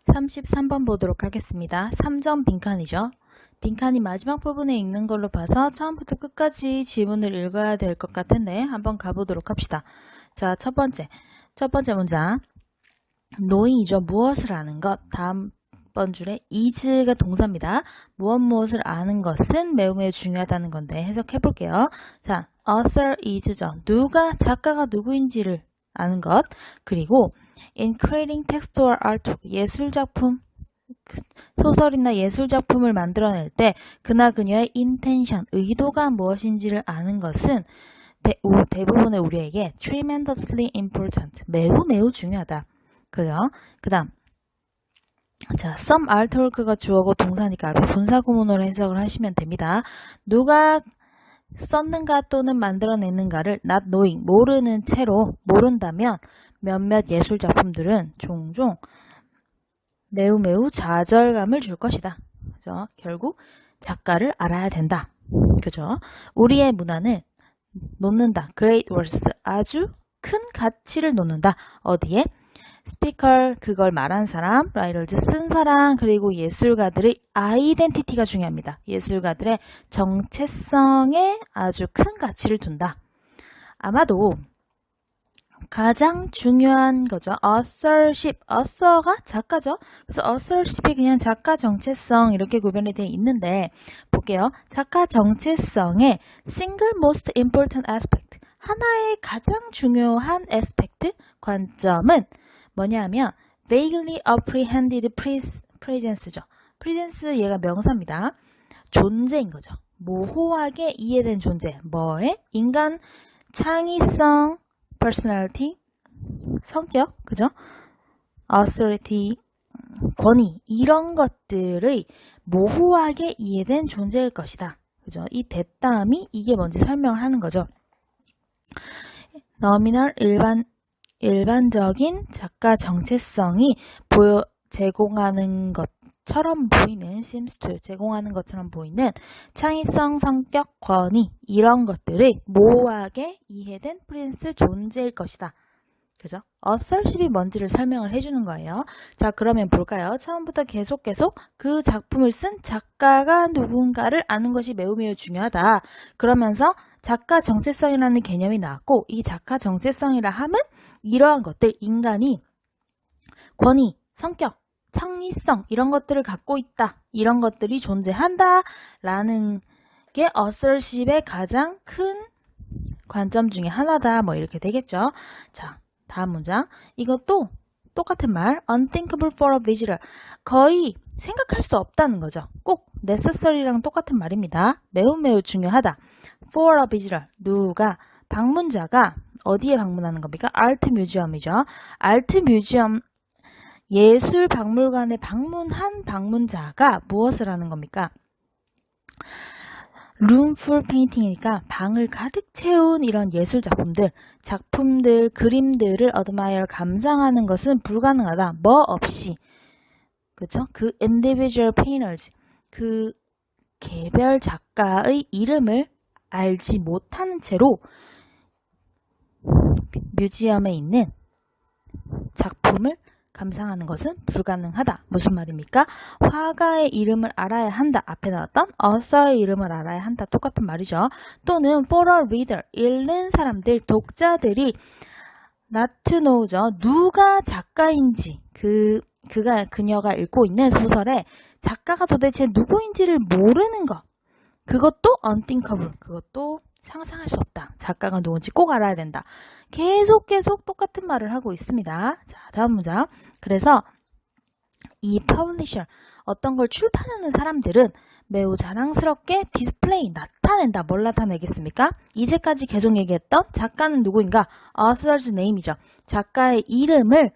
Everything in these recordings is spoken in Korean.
33번 보도록 하겠습니다. 3점 빈칸이죠. 빈칸이 마지막 부분에 읽는 걸로 봐서 처음부터 끝까지 지문을 읽어야 될 것 같은데 한번 가보도록 합시다. 자, 첫 번째 문장. knowing이죠. 무엇을 아는 것. 다음 번 줄에 is가 동사입니다. 무엇을 아는 것은 매우 중요하다는 건데 해석해 볼게요. 자, author is죠. 작가가 누구인지를 아는 것. 그리고 in creating text or artwork, 예술작품, 소설이나 예술작품을 만들어낼 때 그나 그녀의 intention, 의도가 무엇인지를 아는 것은 대부분의 우리에게 tremendously important, 매우 중요하다. 그죠? 그 다음, 자, some artwork가 주어고 동사니까 분사 구문으로 해석을 하시면 됩니다. 누가 썼는가 또는 만들어내는가를 not knowing, 모르는 채로, 모른다면 몇몇 예술작품들은 종종 매우 좌절감을 줄 것이다. 그죠? 결국 작가를 알아야 된다. 그죠? 우리의 문화는 놓는다. great words, 아주 큰 가치를 놓는다. 어디에? 스피커, 그걸 말한 사람, 라이터즈 쓴 사람, 그리고 예술가들의 아이덴티티가 중요합니다. 예술가들의 정체성에 아주 큰 가치를 둔다. 아마도 가장 중요한 거죠. authorship, author가 작가죠. 그래서 authorship이 그냥 작가 정체성 이렇게 구별이 되어 있는데 볼게요. 작가 정체성의 single most important aspect, 하나의 가장 중요한 aspect, 관점은 뭐냐 하면 vaguely apprehended presence죠. presence 얘가 명사입니다. 존재인 거죠. 모호하게 이해된 존재. 뭐에? 인간 창의성, personality, 성격, 그죠? authority, 권위, 이런 것들의 모호하게 이해된 존재일 것이다. 그죠? 이 대따음이 이게 뭔지 설명을 하는 거죠. nominal, 일반적인 작가 정체성이 제공하는 것처럼 보이는 seems to, 제공하는 것처럼 보이는 창의성, 성격, 권위 이런 것들을 모호하게 이해된 프린스 존재일 것이다. 그죠? authorship이 뭔지를 설명을 해주는 거예요. 자, 그러면 볼까요? 처음부터 계속 그 작품을 쓴 작가가 누군가를 아는 것이 매우 중요하다. 그러면서 작가 정체성이라는 개념이 나왔고, 이 작가 정체성이라 함은 이러한 것들, 인간이 권위, 성격, 창의성 이런 것들을 갖고 있다. 이런 것들이 존재한다. 라는 게 authorship의 가장 큰 관점 중에 하나다. 뭐 이렇게 되겠죠. 자, 다음 문장. 이것도 똑같은 말. unthinkable for a visitor. 거의 생각할 수 없다는 거죠. 꼭 necessary랑 똑같은 말입니다. 매우 중요하다. for a visitor. 누가, 방문자가 어디에 방문하는 겁니까? 아트 뮤지엄이죠. 아트 뮤지엄, 예술 박물관에 방문한 방문자가 무엇을 하는 겁니까? room full painting이니까 방을 가득 채운 이런 예술 작품들, 그림들을 admire, 감상하는 것은 불가능하다. 뭐 없이. 그쵸? 그 individual painters, 그 개별 작가의 이름을 알지 못하는 채로 뮤지엄에 있는 작품을 감상하는 것은 불가능하다. 무슨 말입니까? 화가의 이름을 알아야 한다. 앞에 나왔던 author의 이름을 알아야 한다. 똑같은 말이죠. 또는 for a reader, 읽는 사람들, 독자들이 not to know죠. 누가 작가인지, 그녀가 읽고 있는 소설에 작가가 도대체 누구인지를 모르는 것. 그것도 unthinkable, 그것도 상상할 수 없다. 작가가 누군지 꼭 알아야 된다. 계속 똑같은 말을 하고 있습니다. 자, 다음 문장. 그래서 이 publisher, 어떤 걸 출판하는 사람들은 매우 자랑스럽게 디스플레이, 나타낸다. 뭘 나타내겠습니까? 이제까지 계속 얘기했던 작가는 누구인가? author's name이죠. 작가의 이름을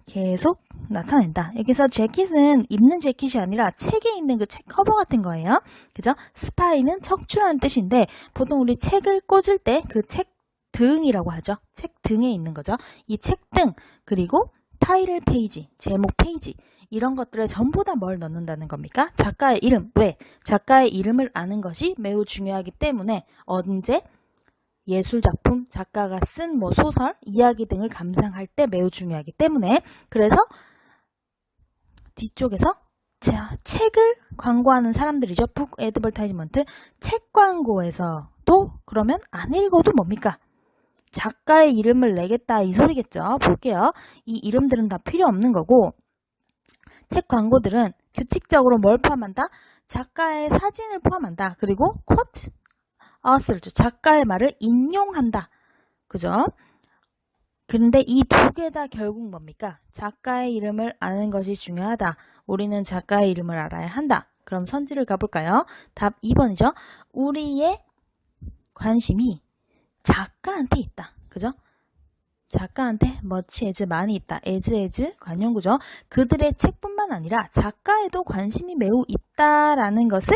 계속 나타낸다. 여기서 재킷은 입는 재킷이 아니라 책에 있는 그 책 커버 같은 거예요. 그죠? 스파이는 척추라는 뜻인데 보통 우리 책을 꽂을 때 그 책 등이라고 하죠. 책 등에 있는 거죠. 이 책 등, 그리고 타이틀 페이지, 제목 페이지 이런 것들에 전부 다 뭘 넣는다는 겁니까? 작가의 이름. 왜? 작가의 이름을 아는 것이 매우 중요하기 때문에 언제? 예술작품, 작가가 쓴 소설, 이야기 등을 감상할 때 매우 중요하기 때문에 그래서 뒤쪽에서 자, 책을 광고하는 사람들이죠. 북 애드버타이즈먼트. 책 광고에서도 그러면 안 읽어도 뭡니까? 작가의 이름을 내겠다 이 소리겠죠. 볼게요. 이 이름들은 다 필요 없는 거고 책 광고들은 규칙적으로 뭘 포함한다? 작가의 사진을 포함한다. 그리고 quote author, 작가의 말을 인용한다. 그죠? 근데 이 두 개 다 결국 뭡니까? 작가의 이름을 아는 것이 중요하다. 우리는 작가의 이름을 알아야 한다. 그럼 선지를 가볼까요? 답 2번이죠. 우리의 관심이 작가한테 있다. 그죠? 작가한테 much as 많이 있다. as 관용구죠. 그들의 책뿐만 아니라 작가에도 관심이 매우 있다라는 것을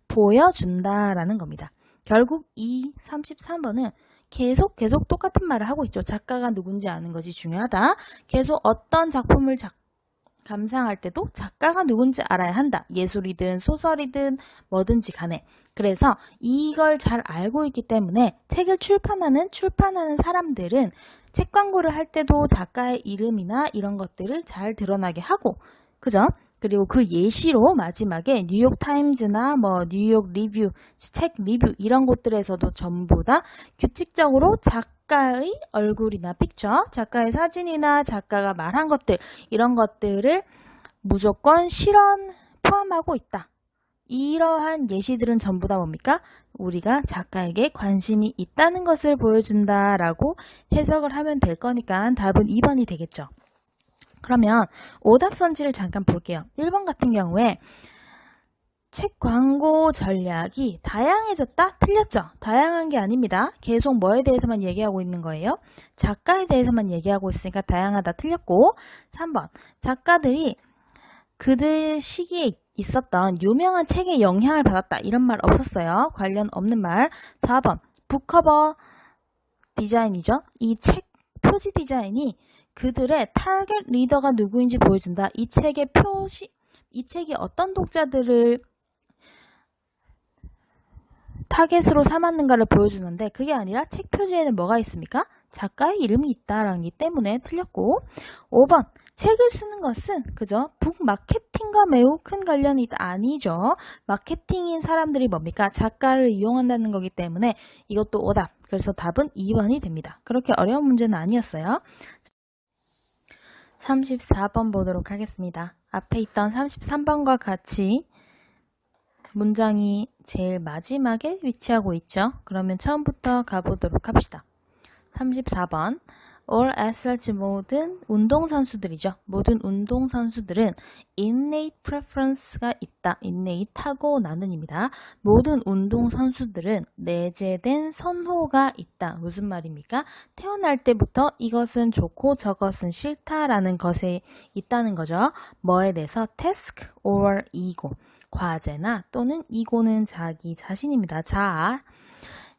보여준다라는 겁니다. 결국 이 33번은 계속 똑같은 말을 하고 있죠. 작가가 누군지 아는 것이 중요하다. 계속 어떤 작품을 감상할 때도 작가가 누군지 알아야 한다. 예술이든 소설이든 뭐든지 간에. 그래서 이걸 잘 알고 있기 때문에 책을 출판하는 사람들은 책 광고를 할 때도 작가의 이름이나 이런 것들을 잘 드러나게 하고, 그죠? 그리고 그 예시로 마지막에 뉴욕 타임즈나 뭐 뉴욕 리뷰, 책 리뷰 이런 곳들에서도 전부 다 규칙적으로 작가의 얼굴이나 픽처, 작가의 사진이나 작가가 말한 것들 이런 것들을 무조건 실언 포함하고 있다. 이러한 예시들은 전부 다 뭡니까? 우리가 작가에게 관심이 있다는 것을 보여준다라고 해석을 하면 될 거니까 답은 2번이 되겠죠. 그러면 오답 선지를 잠깐 볼게요. 1번 같은 경우에 책 광고 전략이 다양해졌다? 틀렸죠? 다양한 게 아닙니다. 계속 뭐에 대해서만 얘기하고 있는 거예요? 작가에 대해서만 얘기하고 있으니까 다양하다 틀렸고 3번 작가들이 그들 시기에 있었던 유명한 책에 영향을 받았다. 이런 말 없었어요. 관련 없는 말. 4번 북커버 디자인이죠. 이 책 표지 디자인이 그들의 타겟 리더가 누구인지 보여준다. 이 책의 이 책이 어떤 독자들을 타겟으로 삼았는가를 보여주는데 그게 아니라 책 표지에는 뭐가 있습니까? 작가의 이름이 있다라기 때문에 틀렸고 5번 책을 쓰는 것은 그죠? 북 마케팅과 매우 큰 관련이 있다. 아니죠. 마케팅인 사람들이 뭡니까? 작가를 이용한다는 거기 때문에 이것도 오답. 그래서 답은 2번이 됩니다. 그렇게 어려운 문제는 아니었어요. 34번 보도록 하겠습니다. 앞에 있던 33번과 같이 문장이 제일 마지막에 위치하고 있죠. 그러면 처음부터 가보도록 합시다. 34번 All athletes, 모든 운동선수들이죠. 모든 운동선수들은 innate preference가 있다. innate 타고나는입니다. 모든 운동선수들은 내재된 선호가 있다. 무슨 말입니까? 태어날 때부터 이것은 좋고 저것은 싫다라는 것에 있다는 거죠. 뭐에 대해서 task or ego. 과제나 또는 이고는 자기 자신입니다.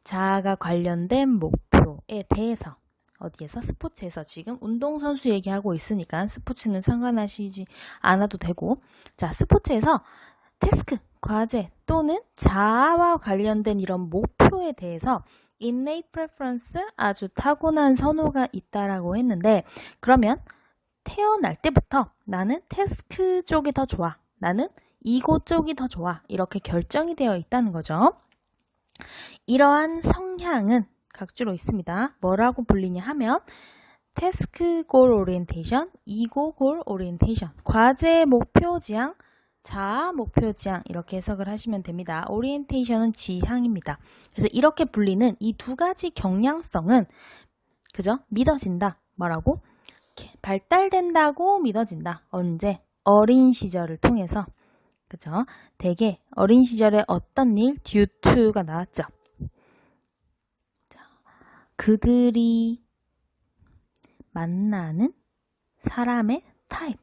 자아가 관련된 목표에 대해서 어디에서? 스포츠에서. 지금 운동선수 얘기하고 있으니까 스포츠는 상관하시지 않아도 되고 자 스포츠에서 태스크, 과제 또는 자아와 관련된 이런 목표에 대해서 innate preference, 아주 타고난 선호가 있다라고 했는데 그러면 태어날 때부터 나는 태스크 쪽이 더 좋아. 나는 이고 쪽이 더 좋아. 이렇게 결정이 되어 있다는 거죠. 이러한 성향은 각주로 있습니다. 뭐라고 불리냐 하면 태스크 골 오리엔테이션, 이고 골 오리엔테이션, 과제 목표 지향, 자아 목표 지향 이렇게 해석을 하시면 됩니다. 오리엔테이션은 지향입니다. 그래서 이렇게 불리는 이 두 가지 경향성은 그죠? 믿어진다. 뭐라고? 발달된다고 믿어진다. 언제? 어린 시절을 통해서. 그죠? 대개 어린 시절에 어떤 일? due to가 나왔죠. 그들이 만나는 사람의 타입.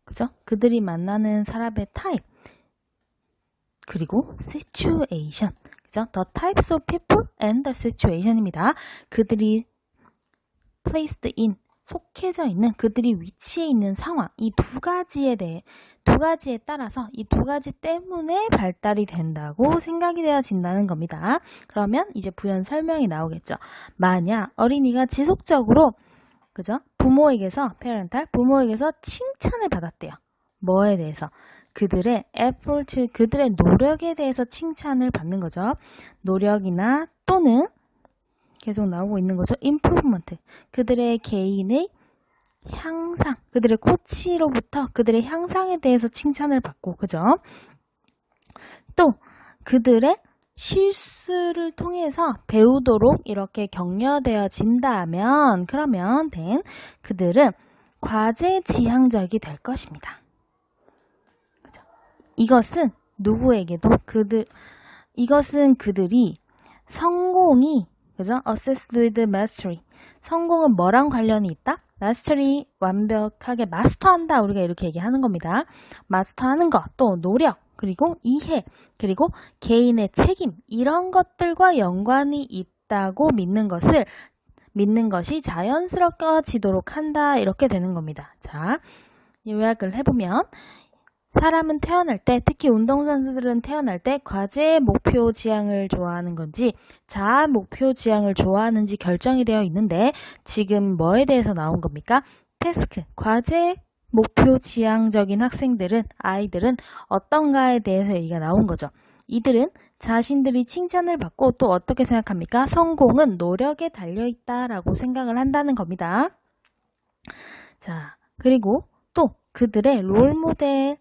그죠? 그들이 만나는 사람의 타입. 그리고 situation. 그죠? The types of people and the situation입니다. 그들이 placed in, 속해져 있는, 그들이 위치해 있는 상황. 이 두 가지에 따라서 이 두 가지 때문에 발달이 된다고 생각이 되어진다는 겁니다. 그러면 이제 부연 설명이 나오겠죠. 만약 어린이가 지속적으로 그죠? 부모에게서 칭찬을 받았대요. 뭐에 대해서? 그들의 effort, 그들의 노력에 대해서 칭찬을 받는 거죠. 노력이나 또는 계속 나오고 있는 거죠. improvement, 그들의 개인의 향상, 그들의 코치로부터 그들의 향상에 대해서 칭찬을 받고, 그죠? 또 그들의 실수를 통해서 배우도록 이렇게 격려되어진다면, 그러면 그들은 과제지향적이 될 것입니다. 그죠? 이것은 누구에게도 이것은 그들이 성공이, 그죠? Assessed with mastery. 성공은 뭐랑 관련이 있다? 마스터리, 완벽하게 마스터한다. 우리가 이렇게 얘기하는 겁니다. 마스터하는 것, 또 노력, 그리고 이해, 그리고 개인의 책임, 이런 것들과 연관이 있다고 믿는 것이 자연스러워지도록 한다. 이렇게 되는 겁니다. 자, 요약을 해보면, 사람은 태어날 때, 특히 운동선수들은 태어날 때 과제의 목표 지향을 좋아하는 건지 자아 목표 지향을 좋아하는지 결정이 되어 있는데, 지금 뭐에 대해서 나온 겁니까? 태스크, 과제 목표 지향적인 아이들은 어떤가에 대해서 얘기가 나온 거죠. 이들은 자신들이 칭찬을 받고 또 어떻게 생각합니까? 성공은 노력에 달려있다라고 생각을 한다는 겁니다. 자, 그리고 또 그들의 롤모델,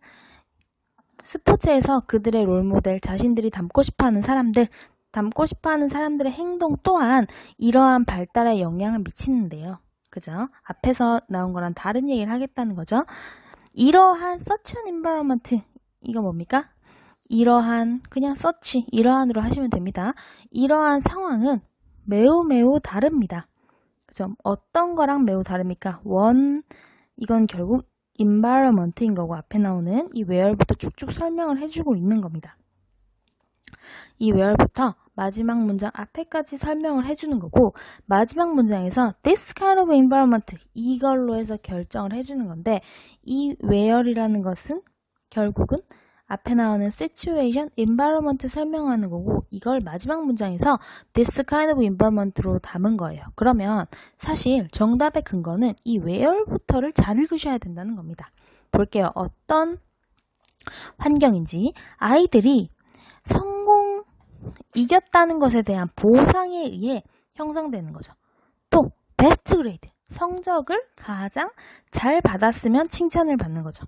스포츠에서 그들의 롤모델, 자신들이 닮고 싶어하는 사람들의 행동 또한 이러한 발달에 영향을 미치는데요. 그죠? 앞에서 나온 거랑 다른 얘기를 하겠다는 거죠. 이러한 such an environment, 이거 뭡니까? 그냥 이러한으로 하시면 됩니다. 이러한 상황은 매우 다릅니다. 그죠? 어떤 거랑 매우 다릅니까? 이건 결국 environment인 거고, 앞에 나오는 이 where부터 쭉쭉 설명을 해주고 있는 겁니다. 이 where부터 마지막 문장 앞에까지 설명을 해주는 거고, 마지막 문장에서 this kind of environment, 이걸로 해서 결정을 해주는 건데, 이 where이라는 것은 결국은 앞에 나오는 situation, environment 설명하는 거고, 이걸 마지막 문장에서 this kind of environment로 담은 거예요. 그러면 사실 정답의 근거는 이 where부터를 잘 읽으셔야 된다는 겁니다. 볼게요. 어떤 환경인지. 아이들이 이겼다는 것에 대한 보상에 의해 형성되는 거죠. 또 베스트 그레이드, 성적을 가장 잘 받았으면 칭찬을 받는 거죠.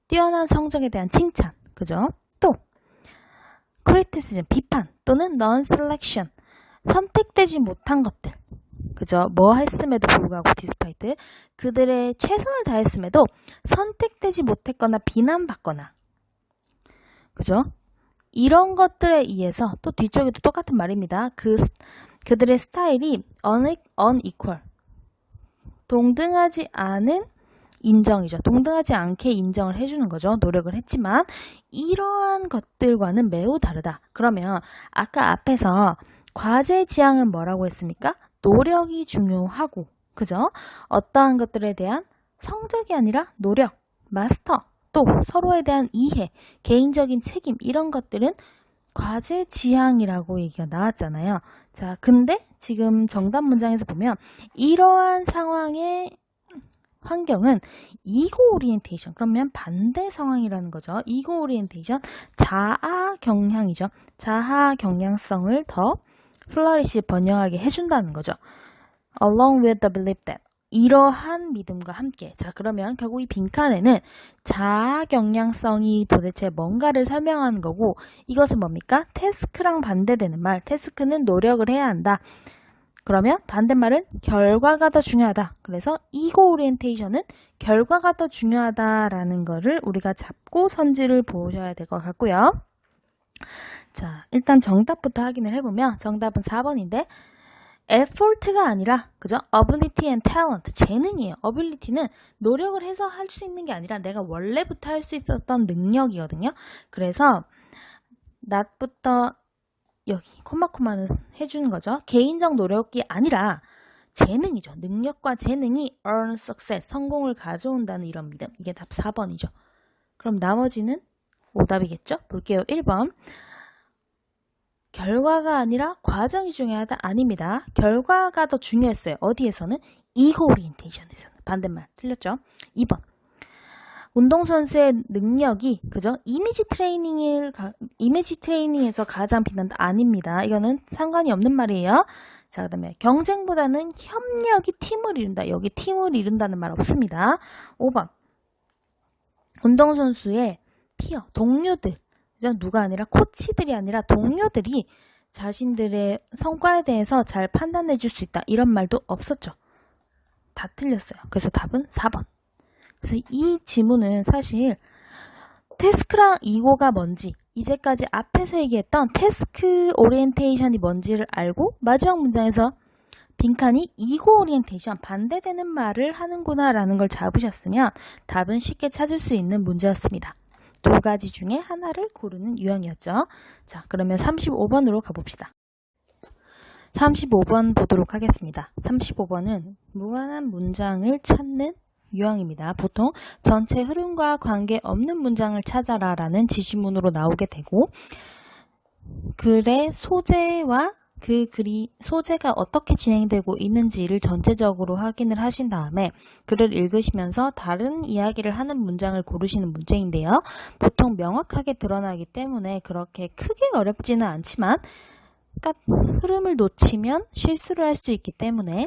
뛰어난 성적에 대한 칭찬, 그죠? 또 criticism, 비판 또는 non-selection, 선택되지 못한 것들, 그죠? 뭐 했음에도 불구하고 despite, 그들의 최선을 다했음에도 선택되지 못했거나 비난받거나, 그죠? 이런 것들에 의해서, 또 뒤쪽에도 똑같은 말입니다. 그들의 스타일이 unequal, 동등하지 않은 인정이죠. 동등하지 않게 인정을 해주는 거죠. 노력을 했지만 이러한 것들과는 매우 다르다. 그러면 아까 앞에서 과제 지향은 뭐라고 했습니까? 노력이 중요하고, 그죠? 어떠한 것들에 대한 성적이 아니라 노력, 마스터, 또 서로에 대한 이해, 개인적인 책임, 이런 것들은 과제 지향이라고 얘기가 나왔잖아요. 자, 근데 지금 정답 문장에서 보면 이러한 상황의 환경은 이고 오리엔테이션, 그러면 반대 상황이라는 거죠. 이고 오리엔테이션, 자아 경향이죠. 자아 경향성을 더 플러리시, 번영하게 해준다는 거죠. Along with the belief that, 이러한 믿음과 함께. 자, 그러면 결국 이 빈칸에는 자아 경향성이 도대체 뭔가를 설명하는 거고, 이것은 뭡니까? 태스크랑 반대되는 말. 태스크는 노력을 해야 한다. 그러면 반대말은 결과가 더 중요하다. 그래서 이고 오리엔테이션은 결과가 더 중요하다라는 거를 우리가 잡고 선지를 보셔야 될 것 같고요. 자, 일단 정답부터 확인을 해보면 정답은 4번인데, effort가 아니라, 그죠? ability and talent, 재능이에요. ability는 노력을 해서 할 수 있는 게 아니라 내가 원래부터 할 수 있었던 능력이거든요. 그래서 not부터 여기 콤마콤마는 해주는 거죠. 개인적 노력이 아니라 재능이죠. 능력과 재능이 earn success, 성공을 가져온다는 이런 믿음. 이게 답 4번이죠. 그럼 나머지는 오답이겠죠? 볼게요. 1번. 결과가 아니라 과정이 중요하다? 아닙니다. 결과가 더 중요했어요. 어디에서는? 이고 오리엔테이션에서는. 반대말 틀렸죠? 2번. 운동선수의 능력이, 그죠? 이미지 트레이닝에서 가장 빛난다? 아닙니다. 이거는 상관이 없는 말이에요. 자, 그 다음에 경쟁보다는 협력이 팀을 이룬다. 여기 팀을 이룬다는 말 없습니다. 5번. 운동선수의 피어, 동료들. 그죠? 누가 아니라 코치들이 아니라 동료들이 자신들의 성과에 대해서 잘 판단해 줄 수 있다. 이런 말도 없었죠. 다 틀렸어요. 그래서 답은 4번. 그래서 이 지문은 사실 태스크랑 이고가 뭔지, 이제까지 앞에서 얘기했던 태스크 오리엔테이션이 뭔지를 알고 마지막 문장에서 빈칸이 이고 오리엔테이션, 반대되는 말을 하는구나 라는 걸 잡으셨으면 답은 쉽게 찾을 수 있는 문제였습니다. 두 가지 중에 하나를 고르는 유형이었죠. 자, 그러면 35번으로 가봅시다. 35번 보도록 하겠습니다. 35번은 무관한 문장을 찾는 유형입니다. 보통 전체 흐름과 관계없는 문장을 찾아라 라는 지시문으로 나오게 되고, 글의 소재와 그 글이 소재가 어떻게 진행되고 있는지를 전체적으로 확인을 하신 다음에 글을 읽으시면서 다른 이야기를 하는 문장을 고르시는 문제인데요. 보통 명확하게 드러나기 때문에 그렇게 크게 어렵지는 않지만 흐름을 놓치면 실수를 할 수 있기 때문에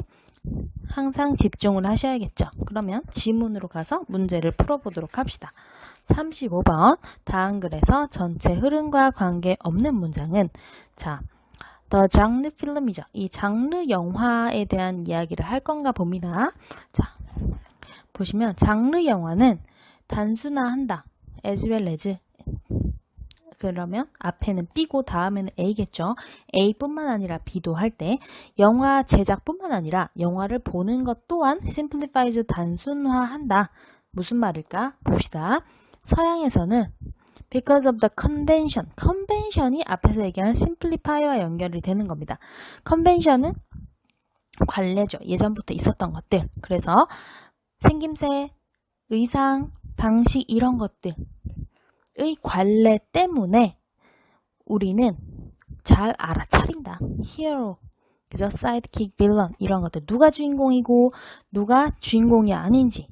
항상 집중을 하셔야겠죠. 그러면 지문으로 가서 문제를 풀어보도록 합시다. 35번 다음 글에서 전체 흐름과 관계없는 문장은, 자, The 장르 필름이죠. 이 장르 영화에 대한 이야기를 할 건가 봅니다. 자, 보시면 장르 영화는 단순화한다. as well as, 그러면 앞에는 B고 다음에는 A겠죠. A뿐만 아니라 B도 할 때 영화 제작뿐만 아니라 영화를 보는 것 또한 simplifies, 단순화한다. 무슨 말일까? 봅시다. 서양에서는 because of the convention, 컨벤션이 앞에서 얘기하는 simplify와 연결이 되는 겁니다. 컨벤션은 관례죠. 예전부터 있었던 것들. 그래서 생김새, 의상, 방식 이런 것들의 관례 때문에 우리는 잘 알아차린다. 히어로, 그죠? 사이드킥, 빌런 이런 것들. 누가 주인공이고 누가 주인공이 아닌지,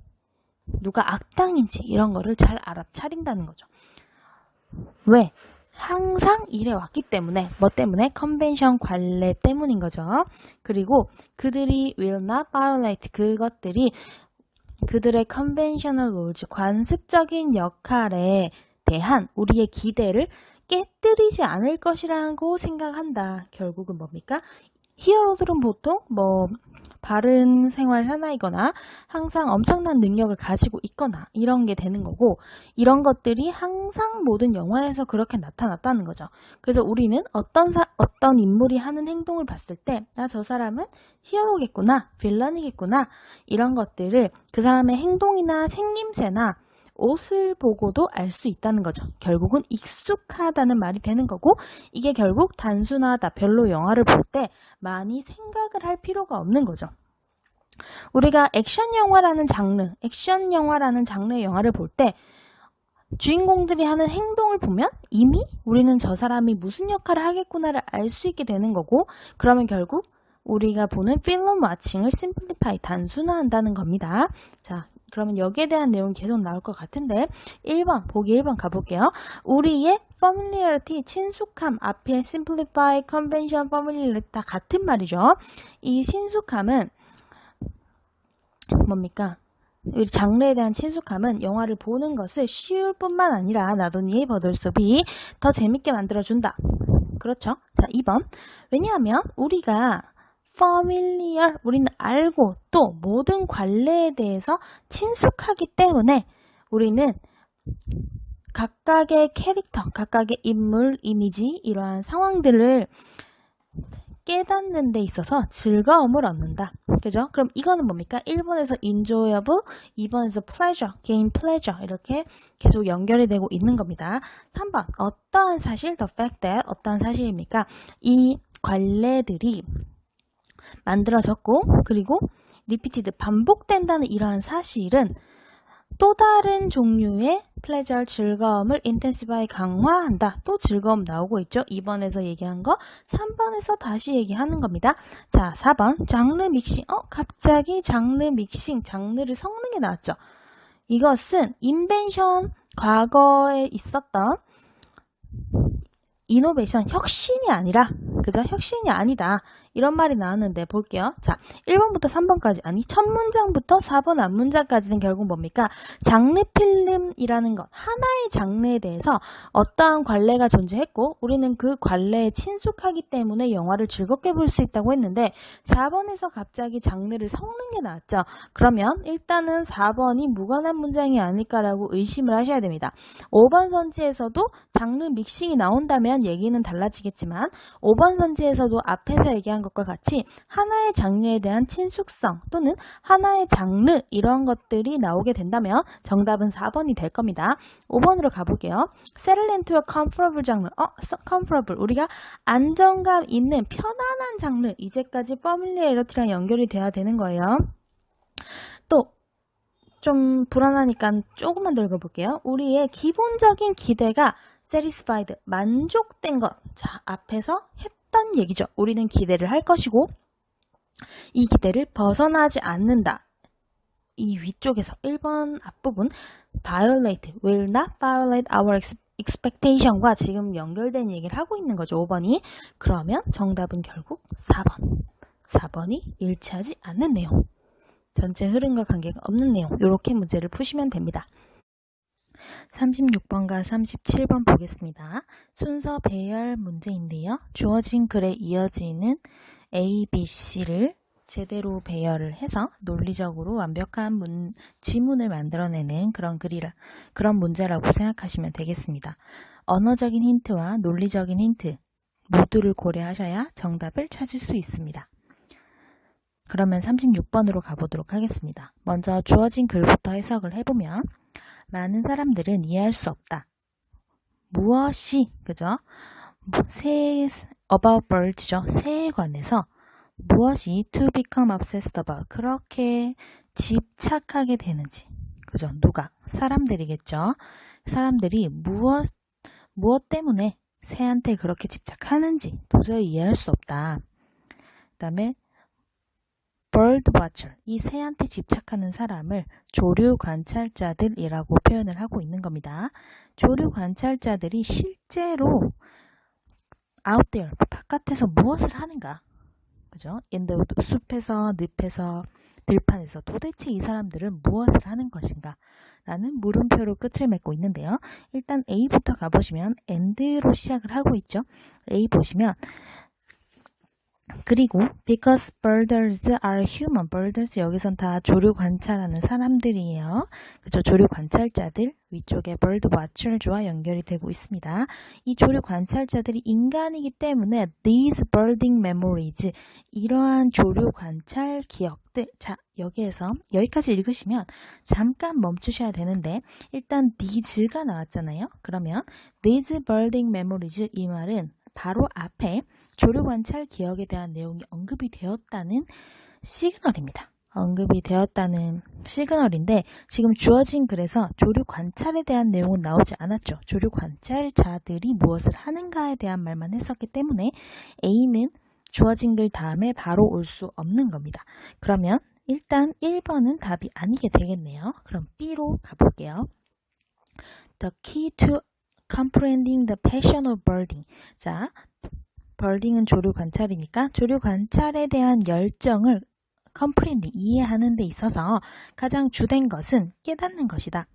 누가 악당인지 이런 거를 잘 알아차린다는 거죠. 왜? 항상 이래 왔기 때문에, 뭐 때문에? 컨벤션 관례 때문인 거죠. 그리고 그들이 will not violate, 그것들이 그들의 conventional rules, 관습적인 역할에 대한 우리의 기대를 깨뜨리지 않을 것이라고 생각한다. 결국은 뭡니까? 히어로들은 보통 바른 생활 하나이거나 항상 엄청난 능력을 가지고 있거나 이런 게 되는 거고, 이런 것들이 항상 모든 영화에서 그렇게 나타났다는 거죠. 그래서 우리는 어떤 인물이 하는 행동을 봤을 때 저 사람은 히어로겠구나, 빌런이겠구나, 이런 것들을 그 사람의 행동이나 생김새나 옷을 보고도 알 수 있다는 거죠. 결국은 익숙하다는 말이 되는 거고, 이게 결국 단순하다. 별로 영화를 볼 때 많이 생각을 할 필요가 없는 거죠. 우리가 액션 영화라는 장르의 영화를 볼 때 주인공들이 하는 행동을 보면 이미 우리는 저 사람이 무슨 역할을 하겠구나를 알 수 있게 되는 거고, 그러면 결국 우리가 보는 필름 와칭을 심플리파이, 단순화한다는 겁니다. 자, 그러면 여기에 대한 내용이 계속 나올 것 같은데, 1번, 보기 1번 가볼게요. 우리의 familiarity, 친숙함, 앞에 simplify, convention, familiarity 다 같은 말이죠. 이 친숙함은 뭡니까? 우리 장르에 대한 친숙함은 영화를 보는 것을 쉬울 뿐만 아니라 나도니의 버들섭이 더 재밌게 만들어준다. 그렇죠? 자, 2번. 왜냐하면 우리가 familiar, 우리는 알고 또 모든 관례에 대해서 친숙하기 때문에 우리는 각각의 캐릭터, 각각의 인물, 이미지, 이러한 상황들을 깨닫는 데 있어서 즐거움을 얻는다. 그죠? 그럼 이거는 뭡니까? 1번에서 enjoyable, 2번에서 pleasure, gain pleasure 이렇게 계속 연결이 되고 있는 겁니다. 3번, 어떠한 사실, the fact that, 어떠한 사실입니까? 이 관례들이 만들어졌고, 그리고 repeated, 반복된다는 이러한 사실은 또 다른 종류의 pleasure, 즐거움을 intensify, 강화한다. 또 즐거움 나오고 있죠. 2번에서 얘기한 거 3번에서 다시 얘기하는 겁니다. 자, 4번 장르 믹싱. 갑자기 장르 믹싱, 장르를 섞는 게 나왔죠. 이것은 인벤션, 과거에 있었던 이노베이션, 혁신이 아니라, 그죠? 혁신이 아니다. 이런 말이 나왔는데 볼게요. 자, 1번부터 3번까지, 아니 첫 문장부터 4번 앞문장까지는 결국 뭡니까? 장르 필름이라는 것, 하나의 장르에 대해서 어떠한 관례가 존재했고 우리는 그 관례에 친숙하기 때문에 영화를 즐겁게 볼 수 있다고 했는데 4번에서 갑자기 장르를 섞는 게 나왔죠. 그러면 일단은 4번이 무관한 문장이 아닐까라고 의심을 하셔야 됩니다. 5번 선지에서도 장르 믹싱이 나온다면 얘기는 달라지겠지만 5번 선지에서도 앞에서 얘기한 것과 같이 하나의 장르에 대한 친숙성 또는 하나의 장르 이런 것들이 나오게 된다면 정답은 4번이 될 겁니다. 5번으로 가볼게요. Settle into a comfortable 장르. comfortable. 우리가 안정감 있는 편안한 장르. 이제까지 familiarity랑 연결이 돼야 되는 거예요. 또 좀 불안하니까 조금만 더 읽어볼게요. 우리의 기본적인 기대가 satisfied, 만족된 것. 자, 앞에서 했던 얘기죠. 우리는 기대를 할 것이고 이 기대를 벗어나지 않는다. 이 위쪽에서 1번 앞부분 violate, will not violate our expectation과 지금 연결된 얘기를 하고 있는 거죠. 5번이. 그러면 정답은 결국 4번. 4번이 일치하지 않는 내용. 전체 흐름과 관계가 없는 내용. 이렇게 문제를 푸시면 됩니다. 36번과 37번 보겠습니다. 순서 배열 문제인데요. 주어진 글에 이어지는 A, B, C를 제대로 배열을 해서 논리적으로 완벽한 지문을 만들어내는 그런 문제라고 생각하시면 되겠습니다. 언어적인 힌트와 논리적인 힌트 모두를 고려하셔야 정답을 찾을 수 있습니다. 그러면 36번으로 가보도록 하겠습니다. 먼저 주어진 글부터 해석을 해보면 많은 사람들은 이해할 수 없다. 무엇이, 그죠? about birds죠. 새에 관해서 무엇이 to become obsessed about, 그렇게 집착하게 되는지. 그죠? 누가? 사람들이겠죠. 사람들이 무엇 때문에 새한테 그렇게 집착하는지 도저히 이해할 수 없다. 그 다음에 bird watcher, 이 새한테 집착하는 사람을 조류 관찰자들이라고 표현을 하고 있는 겁니다. 조류 관찰자들이 실제로 out there, 바깥에서 무엇을 하는가? 그죠? in the 숲에서, 늪에서, 들판에서 도대체 이 사람들은 무엇을 하는 것인가? 라는 물음표로 끝을 맺고 있는데요. 일단 A부터 가보시면 and로 시작을 하고 있죠. A 보시면 그리고 because birders are human, birders 여기선 다 조류 관찰하는 사람들이에요. 그죠? 조류 관찰자들, 위쪽에 bird watcher와 연결이 되고 있습니다. 이 조류 관찰자들이 인간이기 때문에 these birding memories, 이러한 조류 관찰 기억들. 자, 여기까지 읽으시면 잠깐 멈추셔야 되는데 일단 these가 나왔잖아요. 그러면 these birding memories, 이 말은 바로 앞에 조류 관찰 기억에 대한 내용이 언급이 되었다는 시그널입니다. 언급이 되었다는 시그널인데 지금 주어진 글에서 조류 관찰에 대한 내용은 나오지 않았죠. 조류 관찰자들이 무엇을 하는가에 대한 말만 했었기 때문에 A는 주어진 글 다음에 바로 올 수 없는 겁니다. 그러면 일단 1번은 답이 아니게 되겠네요. 그럼 B로 가볼게요. The key to comprehending the passion of birding. 자, birding은 조류 관찰이니까 조류 관찰에 대한 열정을 comprehend, 이해하는 데 있어서 가장 주된 것은 깨닫는 것이다.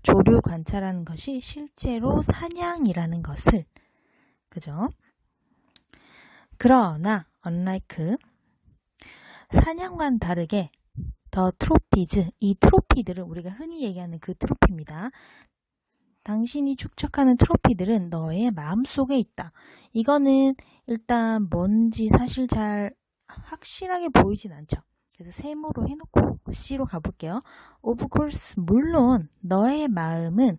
조류 관찰하는 것이 실제로 사냥이라는 것을. 그죠? 그러나 unlike, 사냥과는 다르게 the trophies, 이 트로피들은 우리가 흔히 얘기하는 그 트로피입니다. 당신이 축적하는 트로피들은 너의 마음속에 있다. 이거는 일단 뭔지 사실 잘 확실하게 보이진 않죠. 그래서 세모로 해놓고 C로 가볼게요. Of course, 물론 너의 마음은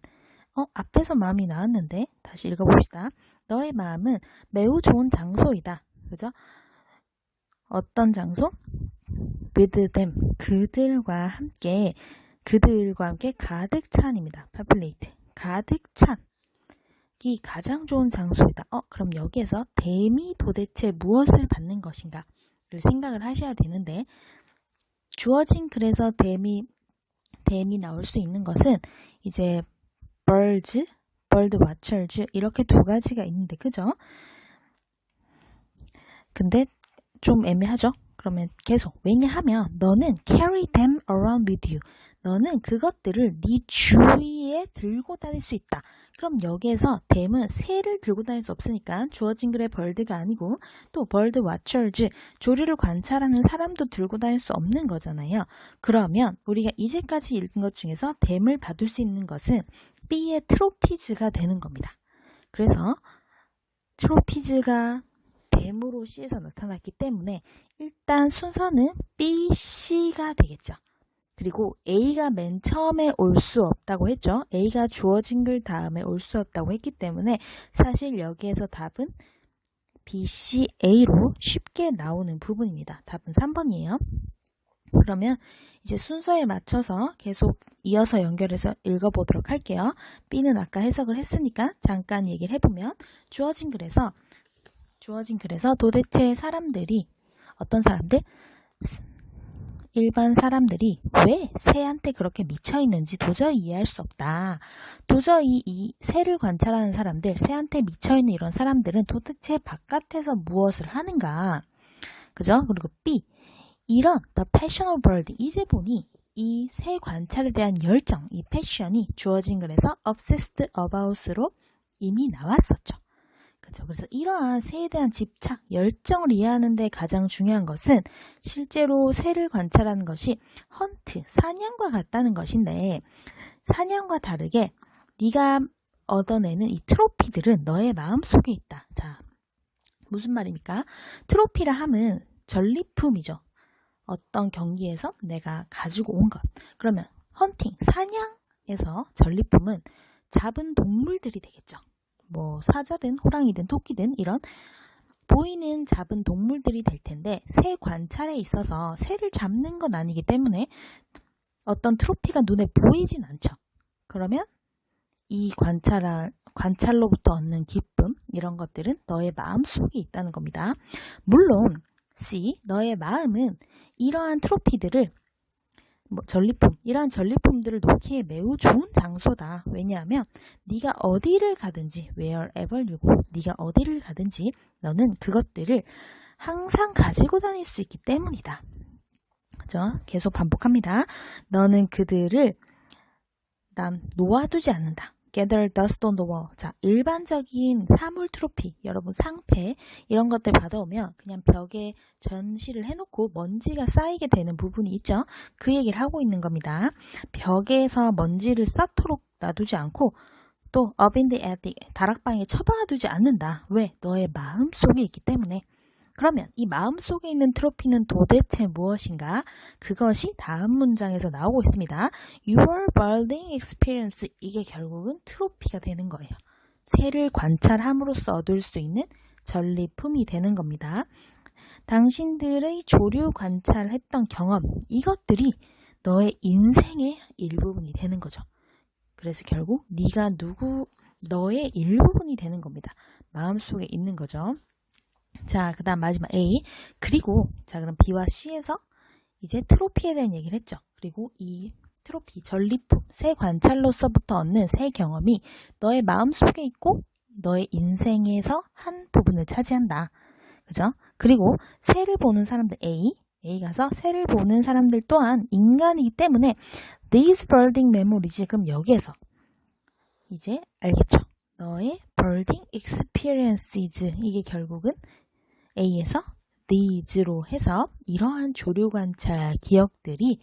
앞에서 마음이 나왔는데 다시 읽어봅시다. 너의 마음은 매우 좋은 장소이다. 그죠? 어떤 장소? With them, 그들과 함께 가득 찬입니다. populate. 가득 찬이 가장 좋은 장소이다. 그럼 여기에서 댐이 도대체 무엇을 받는 것인가를 생각을 하셔야 되는데 주어진 글에서 댐이 댐이 나올 수 있는 것은 이제 bird watchers 이렇게 두 가지가 있는데 그죠? 근데 좀 애매하죠? 그러면 계속 왜냐하면 너는 carry them around with you. 너는 그것들을 네 주위에 들고 다닐 수 있다. 그럼 여기에서 them은 새를 들고 다닐 수 없으니까 주어진 글의 bird가 아니고 또 bird watchers 조류를 관찰하는 사람도 들고 다닐 수 없는 거잖아요. 그러면 우리가 이제까지 읽은 것 중에서 them을 받을 수 있는 것은 B의 트로피즈가 되는 겁니다. 그래서 트로피즈가 댐으로 C에서 나타났기 때문에 일단 순서는 B, C가 되겠죠. 그리고 A가 맨 처음에 올 수 없다고 했죠. A가 주어진 글 다음에 올 수 없다고 했기 때문에 사실 여기에서 답은 B, C, A로 쉽게 나오는 부분입니다. 답은 3번이에요. 그러면 이제 순서에 맞춰서 계속 이어서 연결해서 읽어보도록 할게요. B는 아까 해석을 했으니까 잠깐 얘기를 해보면 주어진 글에서 도대체 사람들이 어떤 사람들? 일반 사람들이 왜 새한테 그렇게 미쳐있는지 도저히 이해할 수 없다. 도저히 이 새를 관찰하는 사람들, 새한테 미쳐있는 이런 사람들은 도대체 바깥에서 무엇을 하는가? 그죠? 그리고 B, 이런 the passion of bird, 이제 보니 이 새 관찰에 대한 열정, 이 패션이 주어진 글에서 obsessed about으로 이미 나왔었죠. 그렇죠. 그래서 이러한 새에 대한 집착, 열정을 이해하는 데 가장 중요한 것은 실제로 새를 관찰하는 것이 헌트, 사냥과 같다는 것인데 사냥과 다르게 네가 얻어내는 이 트로피들은 너의 마음속에 있다. 자, 무슨 말입니까? 트로피라 함은 전리품이죠. 어떤 경기에서 내가 가지고 온 것. 그러면 헌팅, 사냥에서 전리품은 잡은 동물들이 되겠죠. 뭐 사자든 호랑이든 토끼든 이런 보이는 잡은 동물들이 될 텐데 새 관찰에 있어서 새를 잡는 건 아니기 때문에 어떤 트로피가 눈에 보이진 않죠. 그러면 이 관찰로부터 얻는 기쁨 이런 것들은 너의 마음속에 있다는 겁니다. 물론 C, 너의 마음은 이러한 트로피들을 이러한 전리품들을 놓기에 매우 좋은 장소다. 왜냐하면 네가 어디를 가든지 wherever you go, 네가 어디를 가든지 너는 그것들을 항상 가지고 다닐 수 있기 때문이다. 그죠? 계속 반복합니다. 너는 그들을 놓아두지 않는다. Gather dust on the wall. 자, 일반적인 사물 트로피, 여러분 상패 이런 것들 받아오면 그냥 벽에 전시를 해놓고 먼지가 쌓이게 되는 부분이 있죠. 그 얘기를 하고 있는 겁니다. 벽에서 먼지를 쌓도록 놔두지 않고 또 up in the attic, 다락방에 처박아두지 않는다. 왜? 너의 마음속에 있기 때문에. 그러면 이 마음속에 있는 트로피는 도대체 무엇인가? 그것이 다음 문장에서 나오고 있습니다. Your building experience, 이게 결국은 트로피가 되는 거예요. 새를 관찰함으로써 얻을 수 있는 전리품이 되는 겁니다. 당신들의 조류 관찰했던 경험, 이것들이 너의 인생의 일부분이 되는 거죠. 그래서 결국 네가 너의 일부분이 되는 겁니다. 마음속에 있는 거죠. 자, 그 다음 마지막 A. 그리고 자, 그럼 B와 C에서 이제 트로피에 대한 얘기를 했죠. 그리고 이 트로피, 전리품, 새 관찰로서부터 얻는 새 경험이 너의 마음속에 있고 너의 인생에서 한 부분을 차지한다. 그죠? 그리고 새를 보는 사람들 A 가서 새를 보는 사람들 또한 인간이기 때문에 these birding memories, 그럼 여기에서 이제 알겠죠? 너의 birding experiences, 이게 결국은 A에서 these로 해서 이러한 조류 관찰 기억들이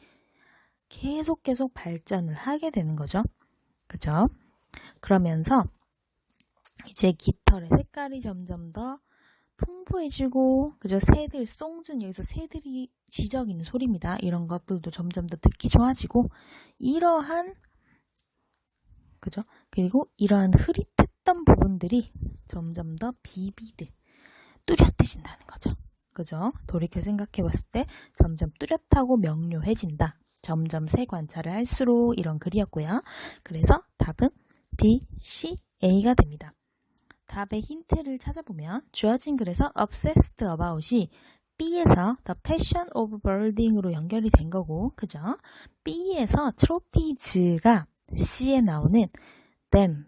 계속 발전을 하게 되는 거죠. 그죠? 그러면서 이제 깃털의 색깔이 점점 더 풍부해지고, 그죠? 새들, 송준, 여기서 새들이 지저귀는 소리입니다. 이런 것들도 점점 더 듣기 좋아지고, 그죠? 그리고 이러한 흐릿했던 부분들이 점점 더 뚜렷해진다는 거죠. 그죠? 돌이켜 생각해 봤을 때 점점 뚜렷하고 명료해진다. 점점 새 관찰을 할수록 이런 글이었고요. 그래서 답은 B, C, A가 됩니다. 답의 힌트를 찾아보면 주어진 글에서 obsessed about이 B에서 The Passion of Birding으로 연결이 된 거고, 그죠? B에서 트로피즈가 C에 나오는 them,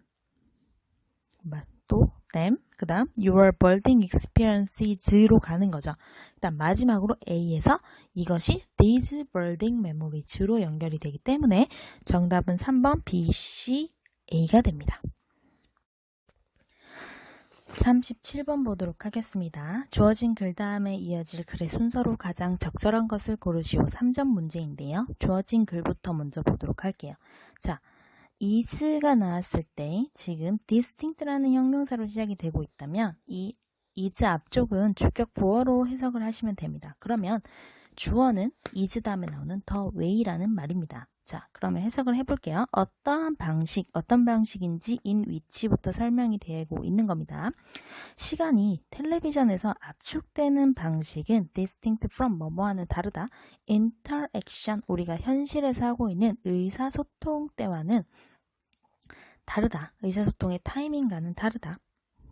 또 them, 그 다음 your birding experiences로 가는 거죠. 일단 마지막으로 A에서 이것이 these birding memories로 연결이 되기 때문에 정답은 3번 B, C, A가 됩니다. 37번 보도록 하겠습니다. 주어진 글 다음에 이어질 글의 순서로 가장 적절한 것을 고르시오. 3점 문제인데요. 주어진 글부터 먼저 보도록 할게요. 자, is가 나왔을 때 지금 distinct라는 형용사로 시작이 되고 있다면 이 is 앞쪽은 주격 보어로 해석을 하시면 됩니다. 그러면 주어는 is 다음에 나오는 the way라는 말입니다. 자, 그러면 해석을 해볼게요. 어떤 방식인지 in which부터 설명이 되고 있는 겁니다. 시간이 텔레비전에서 압축되는 방식은 distinct from 뭐뭐와는 다르다. interaction, 우리가 현실에서 하고 있는 의사소통 때와는 다르다. 의사소통의 타이밍과는 다르다.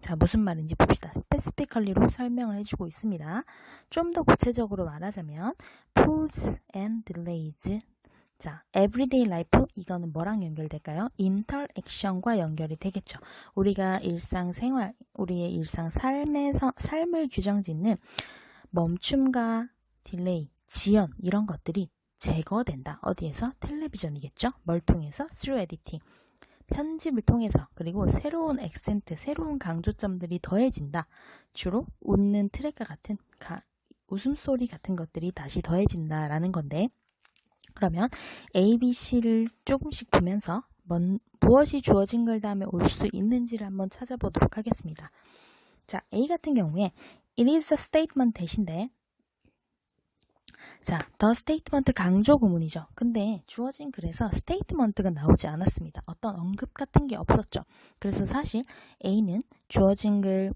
자, 무슨 말인지 봅시다. specifically로 설명을 해주고 있습니다. 좀 더 구체적으로 말하자면 pause and delays. 자, everyday life, 이거는 뭐랑 연결될까요? interaction과 연결이 되겠죠. 우리가 일상생활, 우리의 일상 삶을 규정짓는 멈춤과 딜레이, 지연 이런 것들이 제거된다. 어디에서? 텔레비전이겠죠. 뭘 통해서? through editing. 편집을 통해서. 그리고 새로운 액센트, 새로운 강조점들이 더해진다. 주로 웃는 트랙과 같은 웃음소리 같은 것들이 다시 더해진다라는 건데, 그러면 A, B, C를 조금씩 보면서 무엇이 주어진 글 다음에 올 수 있는지를 한번 찾아보도록 하겠습니다. 자, A 같은 경우에 it is a statement 대신데, 자, the statement 강조 구문이죠. 근데 주어진 글에서 statement가 나오지 않았습니다. 어떤 언급 같은 게 없었죠. 그래서 사실 A는 주어진 글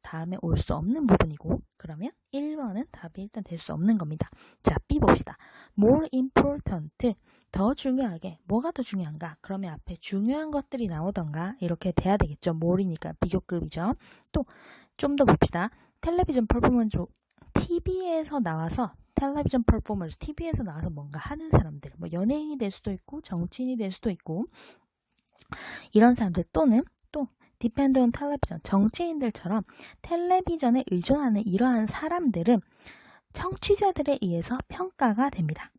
다음에 올 수 없는 부분이고, 그러면 1번은 답이 일단 될 수 없는 겁니다. 자, B 봅시다. more important, 더 중요하게. 뭐가 더 중요한가? 그러면 앞에 중요한 것들이 나오던가 이렇게 돼야 되겠죠. more이니까 비교급이죠. 또 좀 더 봅시다. 텔레비전 퍼포먼스, TV에서 나와서 뭔가 하는 사람들, 뭐 연예인이 될 수도 있고 정치인이 될 수도 있고 이런 사람들, 또는 또 depend on television, 정치인들처럼 텔레비전에 의존하는 이러한 사람들은 청취자들에 의해서 평가가 됩니다.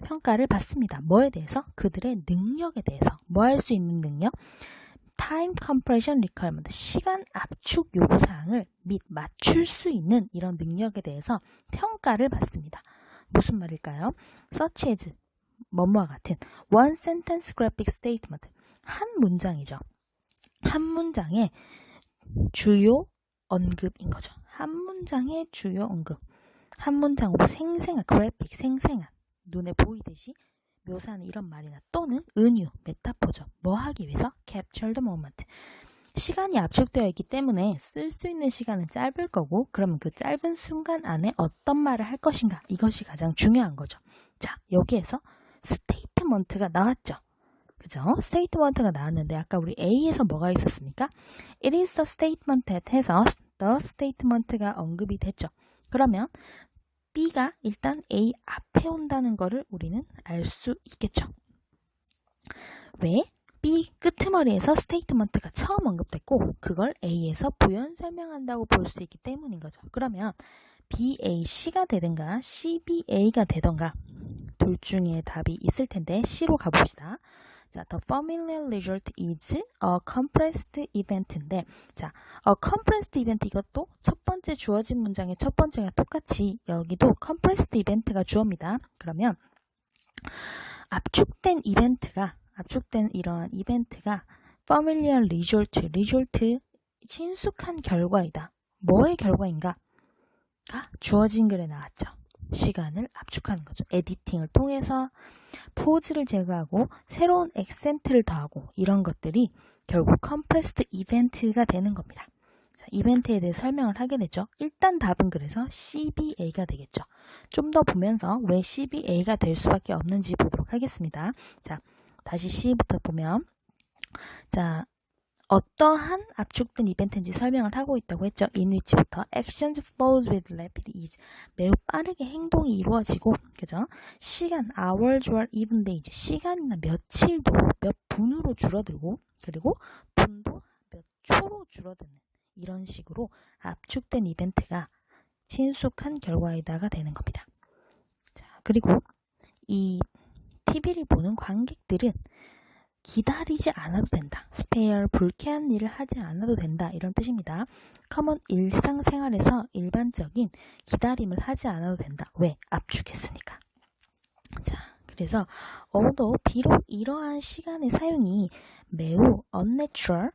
평가를 받습니다. 뭐에 대해서? 그들의 능력에 대해서. 뭐 할 수 있는 능력? time compression requirement, 시간 압축 요구사항을 및 맞출 수 있는 이런 능력에 대해서 평가를 받습니다. 무슨 말일까요? such as, 뭐뭐와 같은 one sentence graphic statement, 한 문장이죠. 한 문장의 주요 언급인 거죠. 한 문장의 주요 언급. 한 문장으로 생생한, 그래픽, 생생한, 눈에 보이듯이 묘사하는 이런 말이나, 또는 은유, 메타포죠. 뭐 하기 위해서? capture the moment. 시간이 압축되어 있기 때문에 쓸 수 있는 시간은 짧을 거고, 그러면 그 짧은 순간 안에 어떤 말을 할 것인가, 이것이 가장 중요한 거죠. 자, 여기에서 statement가 나왔죠. 그죠? statement가 나왔는데 아까 우리 A에서 뭐가 있었습니까? It is a statement that 해서 the statement가 언급이 됐죠. 그러면 B가 일단 A 앞에 온다는 거를 우리는 알 수 있겠죠. 왜? B 끄트머리에서 statement가 처음 언급됐고 그걸 A에서 부연 설명한다고 볼 수 있기 때문인 거죠. 그러면 BAC가 되든가 CBA가 되던가 둘 중에 답이 있을 텐데 C로 가봅시다. 자, the familiar result is a compressed event인데, 자, a compressed event, 이것도 첫 번째 주어진 문장의 첫 번째가 똑같이 여기도 compressed event가 주어입니다. 그러면 압축된 이러한 이벤트가 familiar result, 친숙한 결과이다. 뭐의 결과인가? 가 주어진 글에 나왔죠. 시간을 압축하는 거죠. 에디팅을 통해서 포즈를 제거하고 새로운 액센트를 더하고 이런 것들이 결국 컴프레스드 이벤트가 되는 겁니다. 자, 이벤트에 대해 설명을 하게 되죠. 일단 답은 그래서 CBA가 되겠죠. 좀 더 보면서 왜 CBA가 될 수밖에 없는지 보도록 하겠습니다. 자, 다시 C부터 보면, 자, 어떠한 압축된 이벤트인지 설명을 하고 있다고 했죠. in which부터 actions flows with rapid ease. 매우 빠르게 행동이 이루어지고, 그죠? 시간, hours or even days. 시간이나 며칠도 몇 분으로 줄어들고, 그리고 분도 몇 초로 줄어드는 이런 식으로 압축된 이벤트가 친숙한 결과에다가 되는 겁니다. 자, 그리고 이 TV를 보는 관객들은 기다리지 않아도 된다. spare, 불쾌한 일을 하지 않아도 된다. 이런 뜻입니다. common 일상생활에서 일반적인 기다림을 하지 않아도 된다. 왜? 압축했으니까. 자, 그래서 although 비록 이러한 시간의 사용이 매우 unnatural,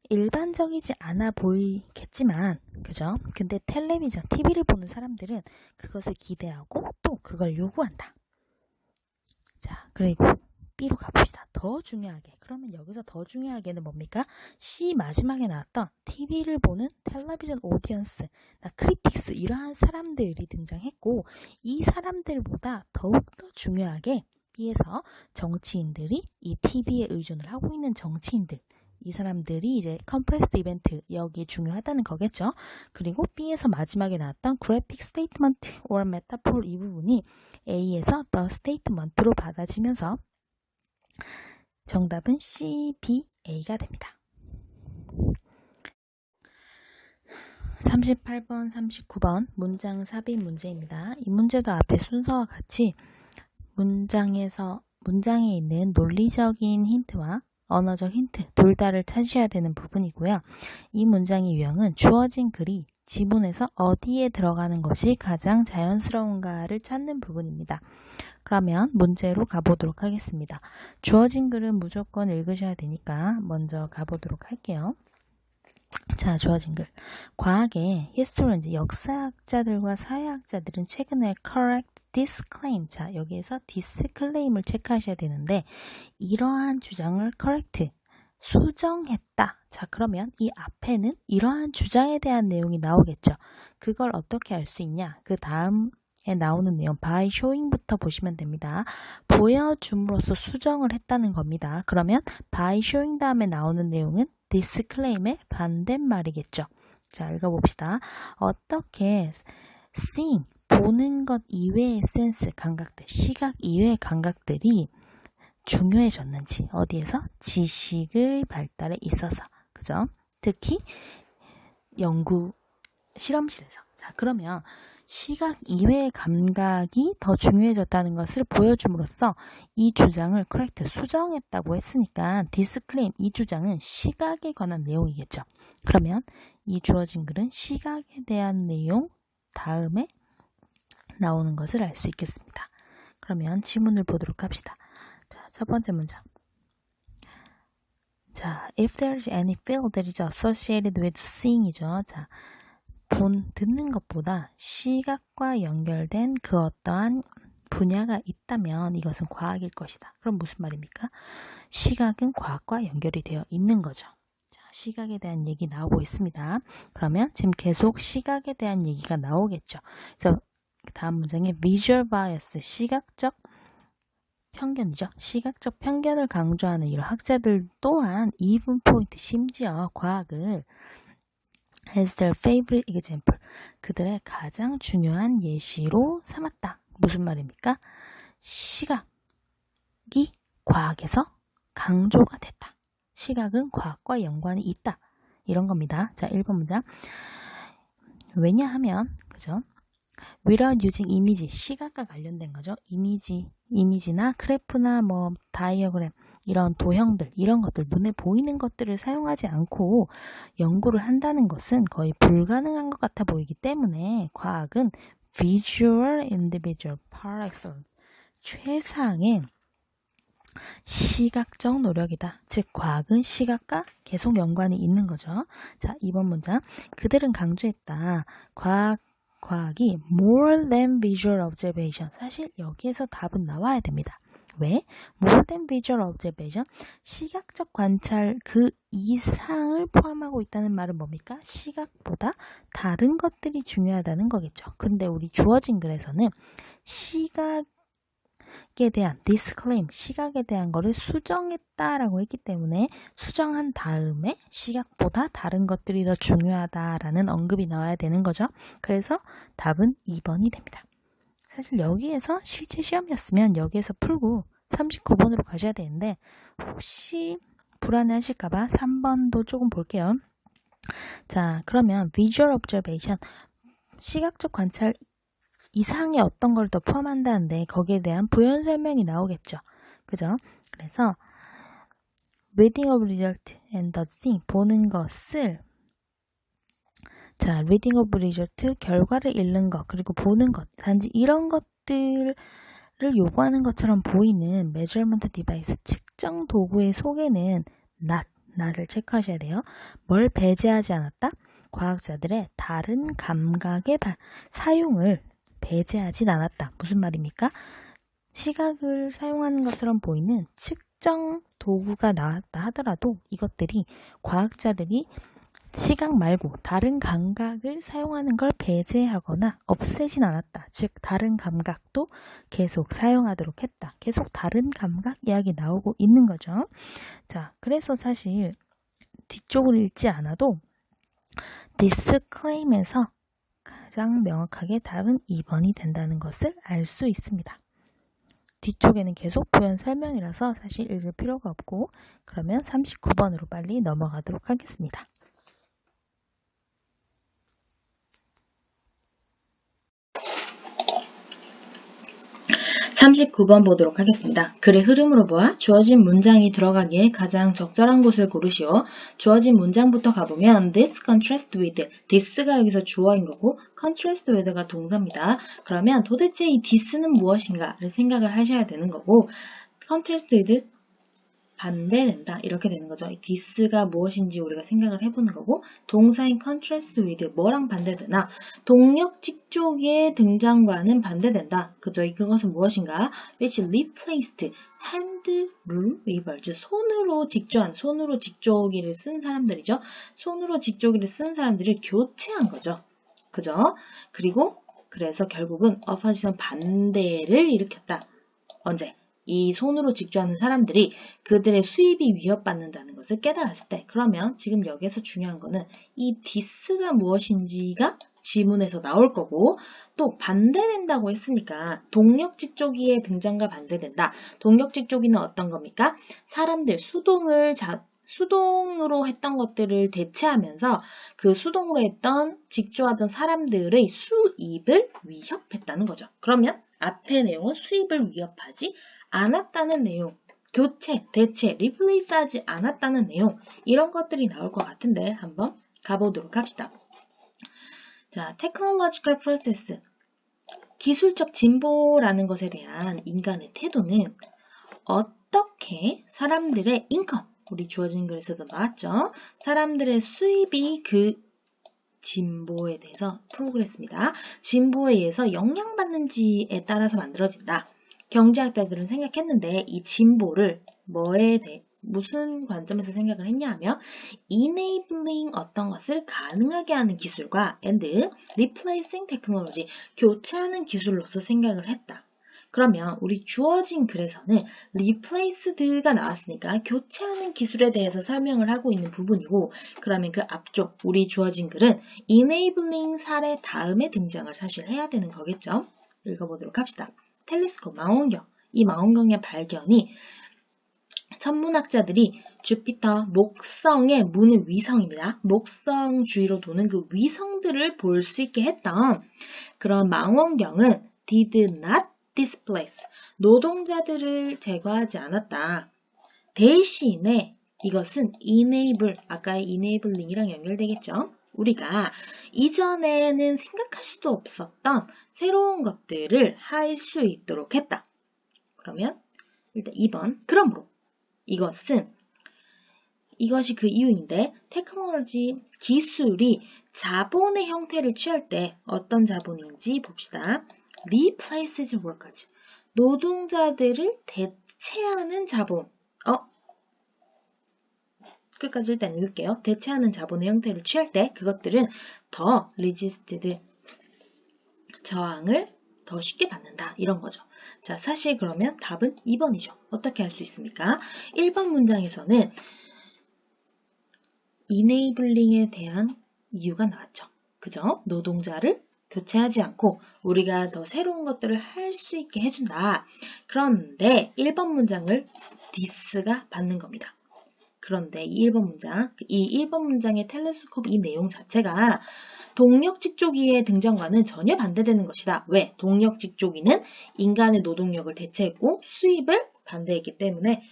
일반적이지 않아 보이겠지만, 그죠? 근데 텔레비전, TV를 보는 사람들은 그것을 기대하고 또 그걸 요구한다. 자, 그리고 B로 가봅시다. 더 중요하게. 그러면 여기서 더 중요하게는 뭡니까? C 마지막에 나왔던 TV를 보는 텔레비전 오디언스, 크리틱스 이러한 사람들이 등장했고, 이 사람들보다 더욱더 중요하게 B에서 정치인들이 이 TV에 의존을 하고 있는 정치인들, 이 사람들이 이제 컴프레스드 이벤트 여기에 중요하다는 거겠죠. 그리고 B에서 마지막에 나왔던 graphic statement or metaphor 이 부분이 A에서 the statement로 받아지면서 정답은 C, B, A가 됩니다. 38번, 39번 문장 삽입 문제입니다. 이 문제도 앞에 순서와 같이 문장에 있는 논리적인 힌트와 언어적 힌트 둘 다를 찾으셔야 되는 부분이고요. 이 문장의 유형은 주어진 글이 지문에서 어디에 들어가는 것이 가장 자연스러운가를 찾는 부분입니다. 그러면 문제로 가보도록 하겠습니다. 주어진 글은 무조건 읽으셔야 되니까 먼저 가보도록 할게요. 자, 주어진 글. 과학의 히스토리언즈, 역사학자들과 사회학자들은 최근에 correct this claim. 자, 여기에서 this claim을 체크하셔야 되는데, 이러한 주장을 correct, 수정했다. 자, 그러면 이 앞에는 이러한 주장에 대한 내용이 나오겠죠. 그걸 어떻게 알 수 있냐? 그 다음에 나오는 내용 by showing부터 보시면 됩니다. 보여줌으로써 수정을 했다는 겁니다. 그러면 by showing 다음에 나오는 내용은 this claim의 반대말이겠죠. 자, 읽어봅시다. 어떻게 seeing, 보는 것 이외의 센스, 감각들, 시각 이외의 감각들이 중요해졌는지, 어디에서? 지식의 발달에 있어서, 그죠? 특히 연구 실험실에서. 자, 그러면 시각 이외의 감각이 더 중요해졌다는 것을 보여줌으로써 이 주장을 correct, 수정했다고 했으니까 this claim, 이 주장은 시각에 관한 내용이겠죠. 그러면 이 주어진 글은 시각에 대한 내용 다음에 나오는 것을 알 수 있겠습니다. 그러면 지문을 보도록 합시다. 자, 첫 번째 문장. 자, if there is any field that is associated with seeing이죠. 자, 듣는 것보다 시각과 연결된 그 어떠한 분야가 있다면 이것은 과학일 것이다. 그럼 무슨 말입니까? 시각은 과학과 연결이 되어 있는 거죠. 자, 시각에 대한 얘기 나오고 있습니다. 그러면 지금 계속 시각에 대한 얘기가 나오겠죠. 그래서 다음 문장에 visual bias, 시각적 편견이죠. 시각적 편견을 강조하는 이런 학자들 또한 even point, 심지어 과학을 as their favorite example, 그들의 가장 중요한 예시로 삼았다. 무슨 말입니까? 시각이 과학에서 강조가 됐다. 시각은 과학과 연관이 있다. 이런 겁니다. 자, 1번 문장. 왜냐하면, 그죠? without using image, 시각과 관련된 거죠. 이미지나 그래프나 뭐 다이어그램, 이런 도형들, 이런 것들, 눈에 보이는 것들을 사용하지 않고 연구를 한다는 것은 거의 불가능한 것 같아 보이기 때문에 과학은 visual individual par excellence, 최상의 시각적 노력이다. 즉 과학은 시각과 계속 연관이 있는 거죠. 자, 2번 문장. 그들은 강조했다. 과학이 more than visual observation. 사실 여기에서 답은 나와야 됩니다. 왜? more than visual observation. 시각적 관찰 그 이상을 포함하고 있다는 말은 뭡니까? 시각보다 다른 것들이 중요하다는 거겠죠. 근데 우리 주어진 글에서는 시각 대한 disclaim, 시각에 대한 거를 수정했다라고 했기 때문에 수정한 다음에 시각보다 다른 것들이 더 중요하다라는 언급이 나와야 되는 거죠. 그래서 답은 2번이 됩니다. 사실 여기에서 실제 시험이었으면 여기에서 풀고 39번으로 가셔야 되는데 혹시 불안해하실까봐 3번도 조금 볼게요. 자, 그러면 visual observation, 시각적 관찰 이상의 어떤 걸 더 포함한다는데 거기에 대한 부연 설명이 나오겠죠. 그죠? 그래서 reading of result and the thing, 보는 것을, 자, reading of result, 결과를 읽는 것, 그리고 보는 것, 단지 이런 것들을 요구하는 것처럼 보이는 measurement device, 측정 도구의 속에는 not을 체크하셔야 돼요. 뭘 배제하지 않았다? 과학자들의 다른 감각의 사용을 배제하진 않았다. 무슨 말입니까? 시각을 사용하는 것처럼 보이는 측정 도구가 나왔다 하더라도 이것들이 과학자들이 시각 말고 다른 감각을 사용하는 걸 배제하거나 없애진 않았다. 즉 다른 감각도 계속 사용하도록 했다. 계속 다른 감각 이야기 나오고 있는 거죠. 자, 그래서 사실 뒤쪽을 읽지 않아도 disclaim에서 가장 명확하게 답은 2번이 된다는 것을 알 수 있습니다. 뒤쪽에는 계속 부연 설명이라서 사실 읽을 필요가 없고, 그러면 39번으로 빨리 넘어가도록 하겠습니다. (39번) 보도록 하겠습니다. 글의 흐름으로 보아 주어진 문장이 들어가기에 가장 적절한 곳을 고르시오. 주어진 문장부터 가보면 this contrast with, this가 여기서 주어인 거고 contrast with가 동사입니다. 그러면 도대체 이 this는 무엇인가를 생각을 하셔야 되는 거고, contrast with 반대된다 이렇게 되는 거죠. 이 this가 무엇인지 우리가 생각을 해보는 거고, 동사인 contrast with 뭐랑 반대되나? 동력 직조기의 등장과는 반대된다. 그죠? 그것은 무엇인가? which replaced hand rule weaver, 즉 손으로 직조기를 쓴 사람들이죠. 손으로 직조기를 쓴 사람들을 교체한 거죠. 그죠? 그래서 결국은 opposition 반대를 일으켰다. 언제? 이 손으로 직조하는 사람들이 그들의 수입이 위협받는다는 것을 깨달았을 때. 그러면 지금 여기서 중요한 거는 이 this가 무엇인지가 지문에서 나올 거고, 또 반대된다고 했으니까 동력 직조기의 등장과 반대된다. 동력 직조기는 어떤 겁니까? 사람들 수동으로 했던 것들을 대체하면서 그 수동으로 직조하던 사람들의 수입을 위협했다는 거죠. 그러면 앞의 내용은 수입을 위협하지 않았다는 내용, 교체, 대체, 리플레이스 하지 않았다는 내용, 이런 것들이 나올 것 같은데 한번 가보도록 합시다. 자, technological process, 기술적 진보라는 것에 대한 인간의 태도는 어떻게 사람들의 인컴, 우리 주어진 글에서도 나왔죠. 사람들의 수입이 그 진보에 대해서 프로그레스입니다. 진보에 의해서 영향받는지에 따라서 만들어진다. 경제학자들은 생각했는데 이 진보를 무슨 관점에서 생각을 했냐 하면 enabling 어떤 것을 가능하게 하는 기술과 and replacing technology, 교체하는 기술로서 생각을 했다. 그러면 우리 주어진 글에서는 replaced가 나왔으니까 교체하는 기술에 대해서 설명을 하고 있는 부분이고, 그러면 그 앞쪽 우리 주어진 글은 enabling 사례 다음에 등장을 사실 해야 되는 거겠죠. 읽어보도록 합시다. 텔레스콥, 망원경. 이 망원경의 발견이 천문학자들이 주피터, 목성의 무는 위성입니다. 목성 주위로 도는 그 위성들을 볼 수 있게 했던 그런 망원경은 did not displace, 노동자들을 제거하지 않았다. 대신에 이것은 enable, 아까의 enabling이랑 연결되겠죠. 우리가 이전에는 생각할 수도 없었던 새로운 것들을 할 수 있도록 했다. 그러면 일단 2번, 그러므로 이것이 그 이유인데, 테크놀로지, 기술이 자본의 형태를 취할 때 어떤 자본인지 봅시다. replaces workers, 노동자들을 대체하는 자본. 끝까지 일단 읽을게요. 대체하는 자본의 형태를 취할 때 그것들은 더 resisted, 저항을 더 쉽게 받는다. 이런 거죠. 자, 사실 그러면 답은 2번이죠. 어떻게 할 수 있습니까? 1번 문장에서는 이네이블링에 대한 이유가 나왔죠. 그죠? 노동자를 교체하지 않고 우리가 더 새로운 것들을 할 수 있게 해준다. 그런데 1번 문장을 this가 받는 겁니다. 그런데 이 1번 문장의 텔레스콥 이 내용 자체가 동력직조기의 등장과는 전혀 반대되는 것이다. 왜? 동력직조기는 인간의 노동력을 대체했고 수입을 반대했기 때문에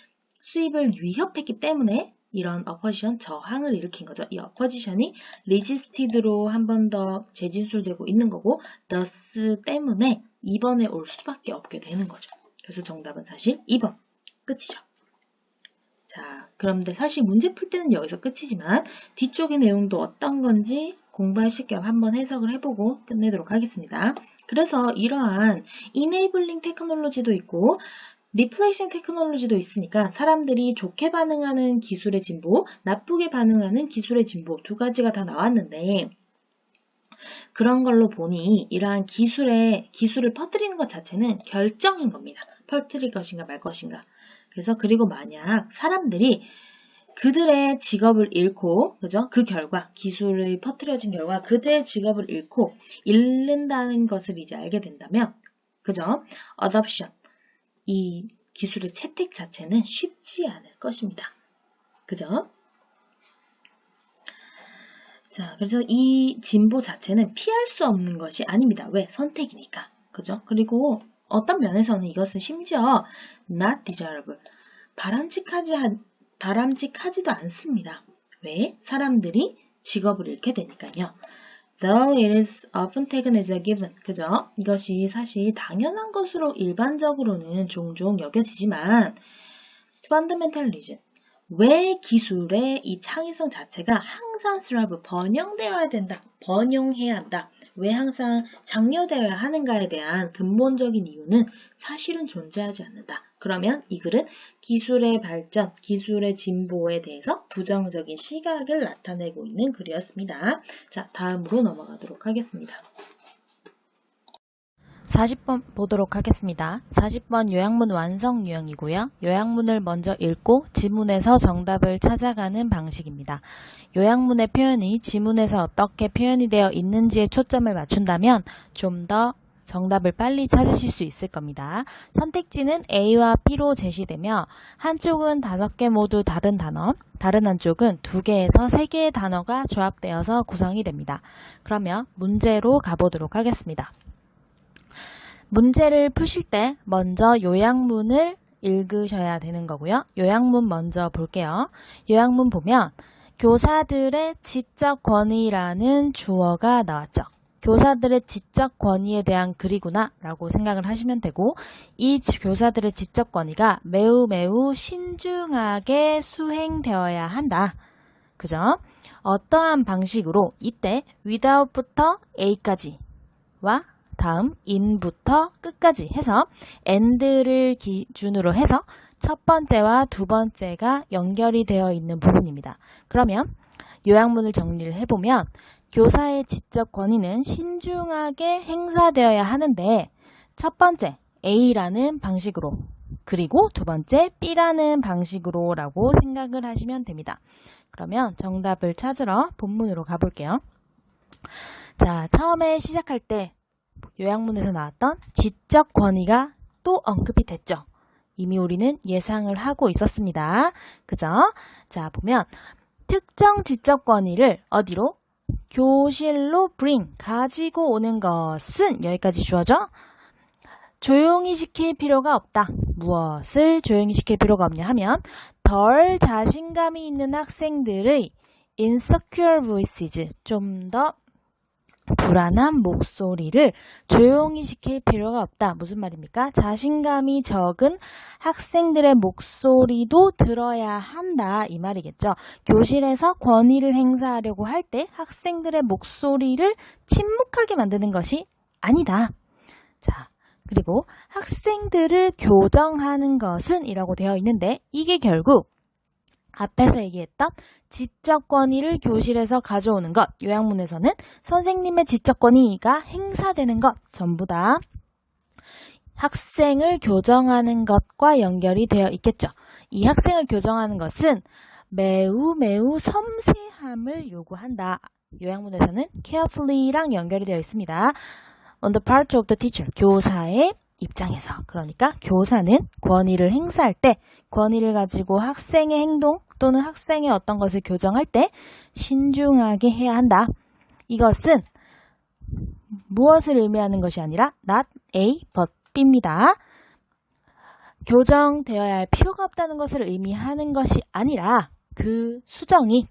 수입을 위협했기 때문에 이런 어포지션 저항을 일으킨 거죠. 이 어포지션이 resisted로 한 번 더 재진술되고 있는 거고 thus 때문에 2번에 올 수밖에 없게 되는 거죠. 그래서 정답은 사실 2번. 끝이죠. 자, 그런데 사실 문제 풀 때는 여기서 끝이지만 뒤쪽의 내용도 어떤 건지 공부하실 겸 한번 해석을 해보고 끝내도록 하겠습니다. 그래서 이러한 enabling 테크놀로지도 있고 리플레이싱 테크놀로지도 있으니까 사람들이 좋게 반응하는 기술의 진보, 나쁘게 반응하는 기술의 진보 두 가지가 다 나왔는데 그런 걸로 보니 이러한 기술을 퍼뜨리는 것 자체는 결정인 겁니다. 퍼뜨릴 것인가 말 것인가. 그래서 그리고 만약 사람들이 그들의 직업을 잃고, 그죠? 그 결과, 기술이 퍼뜨려진 결과 그들의 직업을 잃는다는 것을 이제 알게 된다면, 그죠? adoption, 이 기술의 채택 자체는 쉽지 않을 것입니다. 그죠? 자, 그래서 이 진보 자체는 피할 수 없는 것이 아닙니다. 왜? 선택이니까. 그죠? 그리고 어떤 면에서는 이것은 심지어 not desirable, 바람직하지도 않습니다. 왜? 사람들이 직업을 잃게 되니까요. Though it is often taken as a given. 그죠? 이것이 사실 당연한 것으로 일반적으로는 종종 여겨지지만 fundamental reason. 왜 기술의 이 창의성 자체가 항상 번영되어야 된다. 번영해야 한다. 왜 항상 장려되어야 하는가에 대한 근본적인 이유는 사실은 존재하지 않는다. 그러면 이 글은 기술의 발전, 기술의 진보에 대해서 부정적인 시각을 나타내고 있는 글이었습니다. 자, 다음으로 넘어가도록 하겠습니다. 40번 보도록 하겠습니다. 40번 요약문 완성 유형이고요. 요약문을 먼저 읽고 지문에서 정답을 찾아가는 방식입니다. 요약문의 표현이 지문에서 어떻게 표현이 되어 있는지에 초점을 맞춘다면 좀 더 정답을 빨리 찾으실 수 있을 겁니다. 선택지는 A와 B로 제시되며 한쪽은 5개 모두 다른 단어, 다른 한쪽은 2개에서 3개의 단어가 조합되어서 구성이 됩니다. 그러면 문제로 가보도록 하겠습니다. 문제를 푸실 때 먼저 요약문을 읽으셔야 되는 거고요. 요약문 먼저 볼게요. 요약문 보면 교사들의 지적 권위라는 주어가 나왔죠. 교사들의 지적 권위에 대한 글이구나 라고 생각을 하시면 되고 이 교사들의 지적 권위가 매우 신중하게 수행되어야 한다. 그죠? 어떠한 방식으로 이때 without부터 A까지와 다음 in부터 끝까지 해서 and를 기준으로 해서 첫 번째와 두 번째가 연결이 되어 있는 부분입니다. 그러면 요약문을 정리를 해보면 교사의 지적 권위는 신중하게 행사되어야 하는데 첫 번째 A라는 방식으로 그리고 두 번째 B라는 방식으로 라고 생각을 하시면 됩니다. 그러면 정답을 찾으러 본문으로 가볼게요. 자, 처음에 시작할 때 요약문에서 나왔던 지적 권위가 또 언급이 됐죠. 이미 우리는 예상을 하고 있었습니다. 그죠? 자, 보면 특정 지적 권위를 어디로? 교실로 가지고 오는 것은 여기까지 주어져. 조용히 시킬 필요가 없다. 무엇을 조용히 시킬 필요가 없냐 하면 덜 자신감이 있는 학생들의 insecure voices, 좀 더 불안한 목소리를 조용히 시킬 필요가 없다. 무슨 말입니까? 자신감이 적은 학생들의 목소리도 들어야 한다. 이 말이겠죠. 교실에서 권위를 행사하려고 할 때 학생들의 목소리를 침묵하게 만드는 것이 아니다. 자, 그리고 학생들을 교정하는 것은 이라고 되어 있는데 이게 결국 앞에서 얘기했던 지적 권위를 교실에서 가져오는 것, 요약문에서는 선생님의 지적 권위가 행사되는 것 전부 다 학생을 교정하는 것과 연결이 되어 있겠죠. 이 학생을 교정하는 것은 매우 섬세함을 요구한다. 요약문에서는 carefully랑 연결이 되어 있습니다. On the part of the teacher, 교사의 입장에서. 그러니까 교사는 권위를 행사할 때, 권위를 가지고 학생의 행동 또는 학생의 어떤 것을 교정할 때 신중하게 해야 한다. 이것은 무엇을 의미하는 것이 아니라 not A, but B입니다. 교정되어야 할 필요가 없다는 것을 의미하는 것이 아니라 그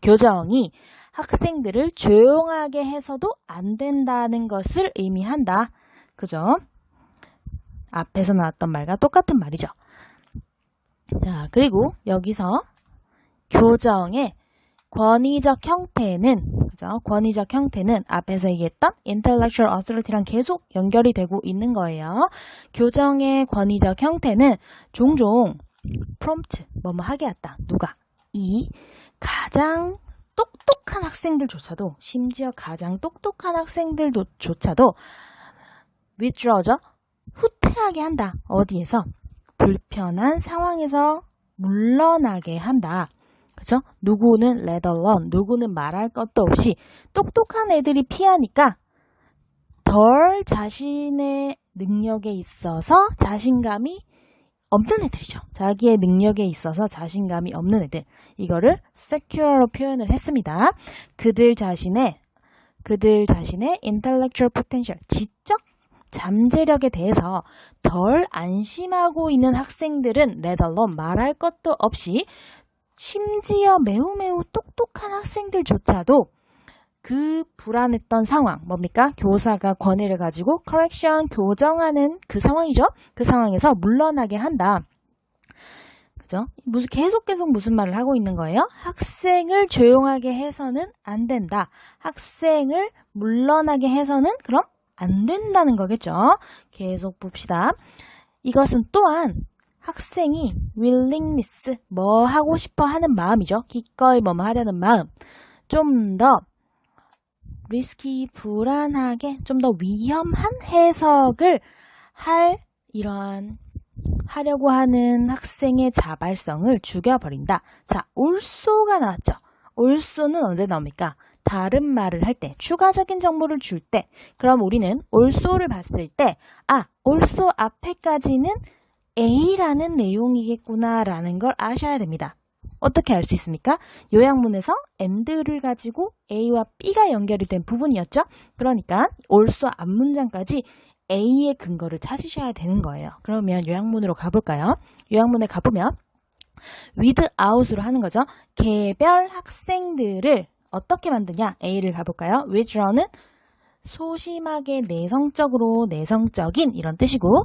교정이 학생들을 조용하게 해서도 안 된다는 것을 의미한다. 그죠? 앞에서 나왔던 말과 똑같은 말이죠. 자, 그리고 여기서 교정의 권위적 형태는, 그죠? 권위적 형태는 앞에서 얘기했던 intellectual authority랑 계속 연결이 되고 있는 거예요. 교정의 권위적 형태는 종종 prompt, 뭐뭐 하게 했다. 누가? 가장 똑똑한 학생들조차도, 심지어 가장 똑똑한 학생들조차도 withdraw죠? 후퇴하게 한다. 어디에서? 불편한 상황에서 물러나게 한다. 그죠? 누구는 let alone, 누구는 말할 것도 없이 똑똑한 애들이 피하니까 덜 자신의 능력에 있어서 자신감이 없는 애들이죠. 자기의 능력에 있어서 자신감이 없는 애들. 이거를 secure로 표현을 했습니다. 그들 자신의 intellectual potential, 지적 잠재력에 대해서 덜 안심하고 있는 학생들은 let alone, 말할 것도 없이 심지어 매우 똑똑한 학생들조차도 그 불안했던 상황, 뭡니까? 교사가 권위를 가지고 correction, 교정하는 그 상황이죠. 그 상황에서 물러나게 한다. 그죠? 계속 무슨 말을 하고 있는 거예요? 학생을 조용하게 해서는 안 된다. 학생을 물러나게 해서는 그럼 안 된다는 거겠죠. 계속 봅시다. 이것은 또한 학생이 willingness, 뭐 하고 싶어 하는 마음이죠. 기꺼이 뭐 하려는 마음. 좀 더 risky, 불안하게, 좀 더 위험한 해석을 하려고 하는 학생의 자발성을 죽여버린다. 자, also가 나왔죠. also는 언제 나옵니까? 다른 말을 할 때, 추가적인 정보를 줄 때. 그럼 우리는 also를 봤을 때, also 앞에까지는 A라는 내용이겠구나라는 걸 아셔야 됩니다. 어떻게 알 수 있습니까? 요약문에서 and를 가지고 A와 B가 연결이 된 부분이었죠. 그러니까 also 앞문장까지 A의 근거를 찾으셔야 되는 거예요. 그러면 요약문으로 가볼까요? 요약문에 가보면 without으로 하는 거죠. 개별 학생들을 어떻게 만드냐? A를 가볼까요? withdraw는 소심하게 내성적인 이런 뜻이고,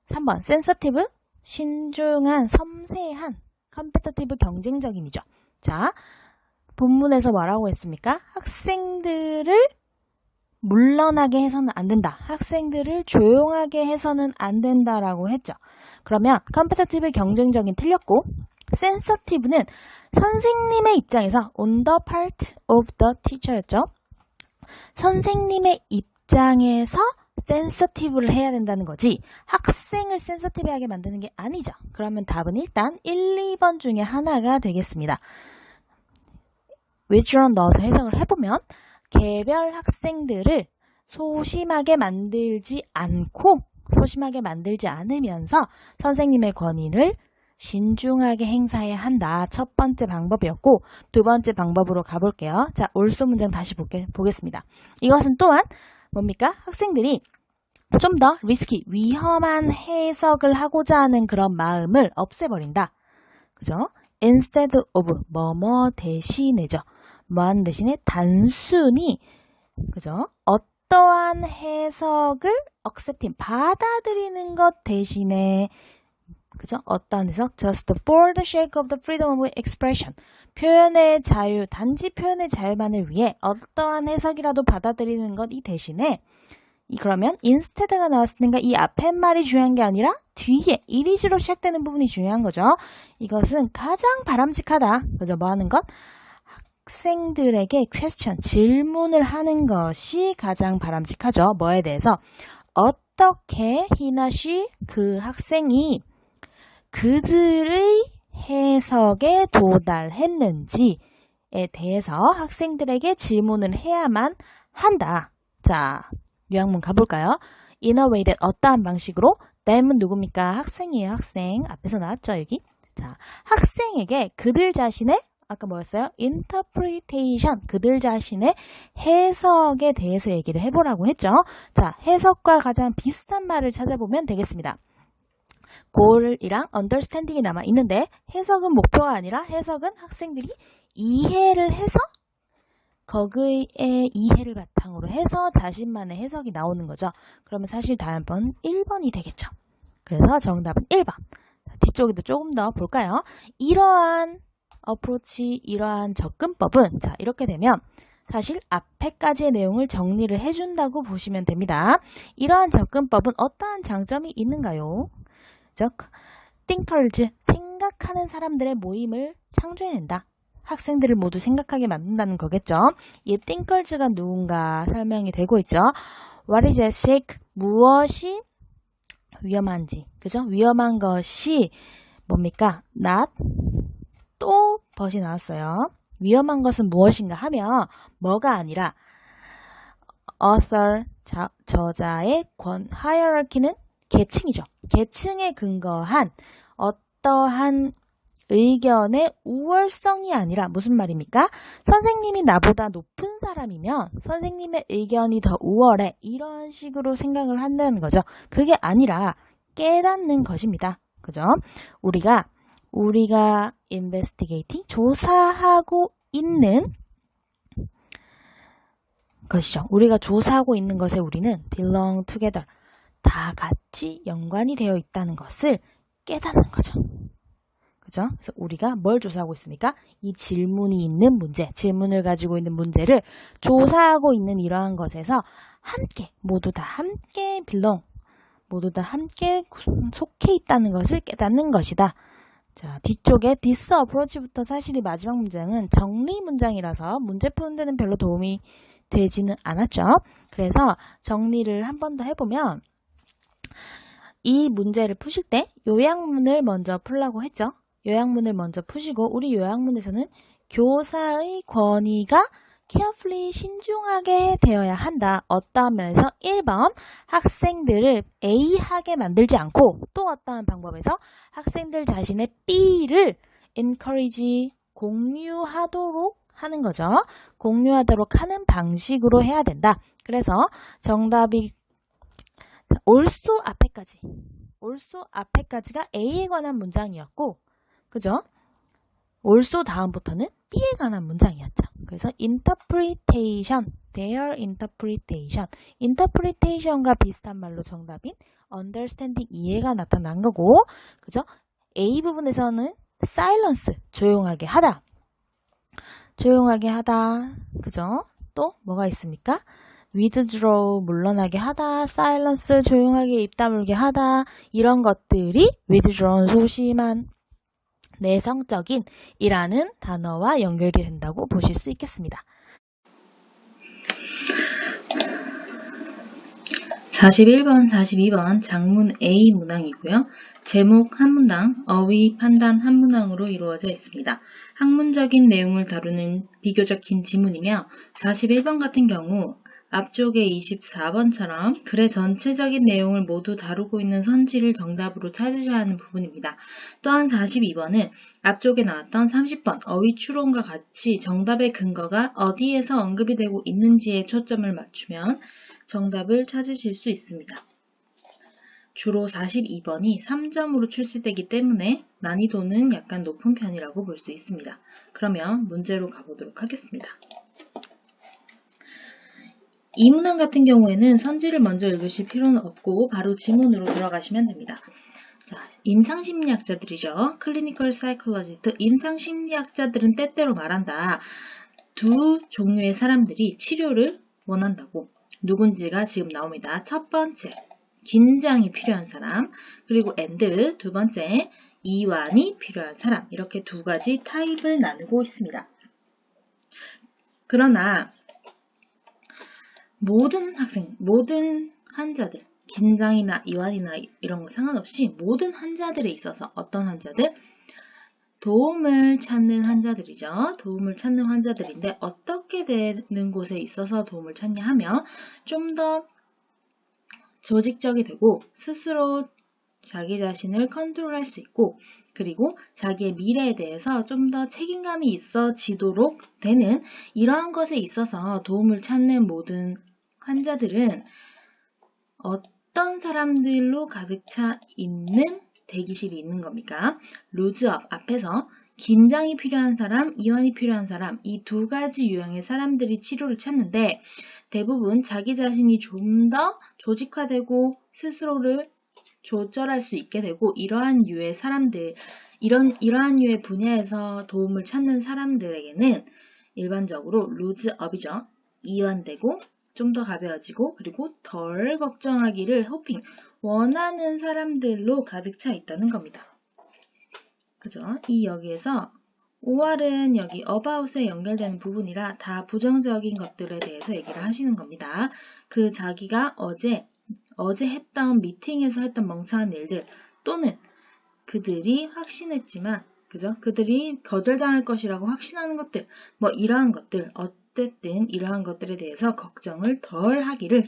3번 sensitive, 신중한, 섬세한, competitive, 경쟁적인이죠. 자, 본문에서 뭐라고 했습니까? 학생들을 물러나게 해서는 안 된다. 학생들을 조용하게 해서는 안 된다라고 했죠. 그러면 competitive, 경쟁적인 틀렸고, sensitive는 선생님의 입장에서 on the part of the teacher였죠. 선생님의 입장에서 sensitive를 해야 된다는 거지 학생을 sensitive하게 만드는 게 아니죠. 그러면 답은 일단 1, 2번 중에 하나가 되겠습니다. withdraw 넣어서 해석을 해보면 개별 학생들을 소심하게 만들지 않으면서 선생님의 권위를 신중하게 행사해야 한다. 첫 번째 방법이었고, 두 번째 방법으로 가볼게요. 자, also 문장 다시 보겠습니다. 이것은 또한 뭡니까? 학생들이 좀 더 risky, 위험한 해석을 하고자 하는 그런 마음을 없애버린다. 그죠? instead of, 뭐뭐 대신에죠. 뭐하는 대신에 단순히, 그죠? 어떠한 해석을 accepting, 받아들이는 것 대신에, 그죠? 어떠한 해석? just for the sake of the freedom of expression. 표현의 자유, 단지 표현의 자유만을 위해 어떠한 해석이라도 받아들이는 것 이 대신에, 그러면 instead가 나왔으니까 이 앞에 말이 중요한 게 아니라 뒤에 is로 시작되는 부분이 중요한 거죠. 이것은 가장 바람직하다. 그죠? 뭐 하는 것? 학생들에게 질문을 하는 것이 가장 바람직하죠. 뭐에 대해서? 어떻게 he,나 she, 그 학생이 그들의 해석에 도달했는지에 대해서 학생들에게 질문을 해야만 한다. 자, 요약문 가볼까요? In a way that 어떠한 방식으로 them은 누굽니까? 학생이에요, 학생. 앞에서 나왔죠, 여기? 자, 학생에게 그들 자신의 아까 뭐였어요? interpretation, 그들 자신의 해석에 대해서 얘기를 해보라고 했죠. 자, 해석과 가장 비슷한 말을 찾아보면 되겠습니다. goal이랑 understanding이 남아 있는데 해석은 목표가 아니라 해석은 학생들이 이해를 해서 거기에 이해를 바탕으로 해서 자신만의 해석이 나오는 거죠. 그러면 사실 다음번 1번이 되겠죠. 그래서 정답은 1번. 뒤쪽에도 조금 더 볼까요? 이러한 어프로치, 이러한 접근법은 자 이렇게 되면 사실 앞에까지의 내용을 정리를 해준다고 보시면 됩니다. 이러한 접근법은 어떠한 장점이 있는가요? 즉, thinkers, 생각하는 사람들의 모임을 창조해낸다. 학생들을 모두 생각하게 만든다는 거겠죠. 이 thinkers가 누군가 설명이 되고 있죠. What is at stake? 무엇이 위험한지, 그죠? 위험한 것이 뭡니까? not, 또 벗이 나왔어요. 위험한 것은 무엇인가 하면 뭐가 아니라 author, 저자의 hierarchy는 계층이죠. 계층에 근거한 어떠한 의견의 우월성이 아니라 무슨 말입니까? 선생님이 나보다 높은 사람이면 선생님의 의견이 더 우월해. 이런 식으로 생각을 한다는 거죠. 그게 아니라 깨닫는 것입니다. 그죠? 우리가 investigating, 조사하고 있는 것이죠. 우리가 조사하고 있는 것에 우리는 belong together, 다 같이 연관이 되어 있다는 것을 깨닫는 거죠. 그죠? 그래서 우리가 뭘 조사하고 있습니까? 이 질문이 있는 문제, 질문을 가지고 있는 문제를 조사하고 있는 이러한 것에서 함께, 모두 다 함께 belong, 모두 다 함께 속해 있다는 것을 깨닫는 것이다. 자, 뒤쪽에 this approach부터 사실 이 마지막 문장은 정리 문장이라서 문제 푸는 데는 별로 도움이 되지는 않았죠. 그래서 정리를 한 번 더 해보면 이 문제를 푸실 때 요약문을 먼저 풀라고 했죠. 요약문을 먼저 푸시고 우리 요약문에서는 교사의 권위가 carefully, 신중하게 되어야 한다. 어떠한 면에서 1번 학생들을 A하게 만들지 않고 또 어떠한 방법에서 학생들 자신의 B를 encourage, 공유하도록 하는 거죠. 공유하도록 하는 방식으로 해야 된다. 그래서 정답이 also 앞에까지가 A에 관한 문장이었고, 그죠? also 다음부터는 B에 관한 문장이었죠. 그래서 interpretation, their interpretation, interpretation과 비슷한 말로 정답인 understanding, 이해가 나타난 거고, 그죠? A 부분에서는 silence, 조용하게 하다, 그죠? 또 뭐가 있습니까? withdraw, 물러나게 하다, silence, 조용하게 입 다물게 하다, 이런 것들이 withdraw, 소심한, 내성적인 이라는 단어와 연결이 된다고 보실 수 있겠습니다. 41번, 42번 장문 A 문항이고요. 제목 한 문항, 어휘, 판단 한 문항으로 이루어져 있습니다. 학문적인 내용을 다루는 비교적 긴 지문이며 41번 같은 경우 앞쪽에 24번처럼 글의 전체적인 내용을 모두 다루고 있는 선지를 정답으로 찾으셔야 하는 부분입니다. 또한 42번은 앞쪽에 나왔던 30번 어휘 추론과 같이 정답의 근거가 어디에서 언급이 되고 있는지에 초점을 맞추면 정답을 찾으실 수 있습니다. 주로 42번이 3점으로 출제되기 때문에 난이도는 약간 높은 편이라고 볼 수 있습니다. 그러면 문제로 가보도록 하겠습니다. 이 문항 같은 경우에는 선지를 먼저 읽으실 필요는 없고 바로 지문으로 들어가시면 됩니다. 자, 임상심리학자들이죠. 클리니컬 사이콜로지스트, 임상심리학자들은 때때로 말한다. 두 종류의 사람들이 치료를 원한다고. 누군지가 지금 나옵니다. 첫 번째, 긴장이 필요한 사람, 그리고 and, 두 번째, 이완이 필요한 사람. 이렇게 두 가지 타입을 나누고 있습니다. 그러나 모든 환자들, 긴장이나 이완이나 이런 거 상관없이 모든 환자들에 있어서 어떤 환자들? 도움을 찾는 환자들이죠. 도움을 찾는 환자들인데 어떻게 되는 곳에 있어서 도움을 찾냐 하면 좀 더 조직적이 되고 스스로 자기 자신을 컨트롤할 수 있고 그리고 자기의 미래에 대해서 좀 더 책임감이 있어지도록 되는 이러한 것에 있어서 도움을 찾는 모든 환자들은 어떤 사람들로 가득 차 있는 대기실이 있는 겁니까? 루즈업 앞에서 긴장이 필요한 사람, 이완이 필요한 사람 이 두 가지 유형의 사람들이 치료를 찾는데 대부분 자기 자신이 좀 더 조직화되고 스스로를 조절할 수 있게 되고 이러한 유의 사람들, 이러한 유의 분야에서 도움을 찾는 사람들에게는 일반적으로 루즈업이죠. 이완되고 좀 더 가벼워지고 그리고 덜 걱정하기를 호핑, 원하는 사람들로 가득 차 있다는 겁니다. 그죠? 이 여기에서 OR은 여기 about에 연결되는 부분이라 다 부정적인 것들에 대해서 얘기를 하시는 겁니다. 그 자기가 어제 했던 미팅에서 했던 멍청한 일들 또는 그들이 확신했지만 그죠? 그들이 거절당할 것이라고 확신하는 것들 뭐 이러한 것들 어쨌든 이러한 것들에 대해서 걱정을 덜 하기를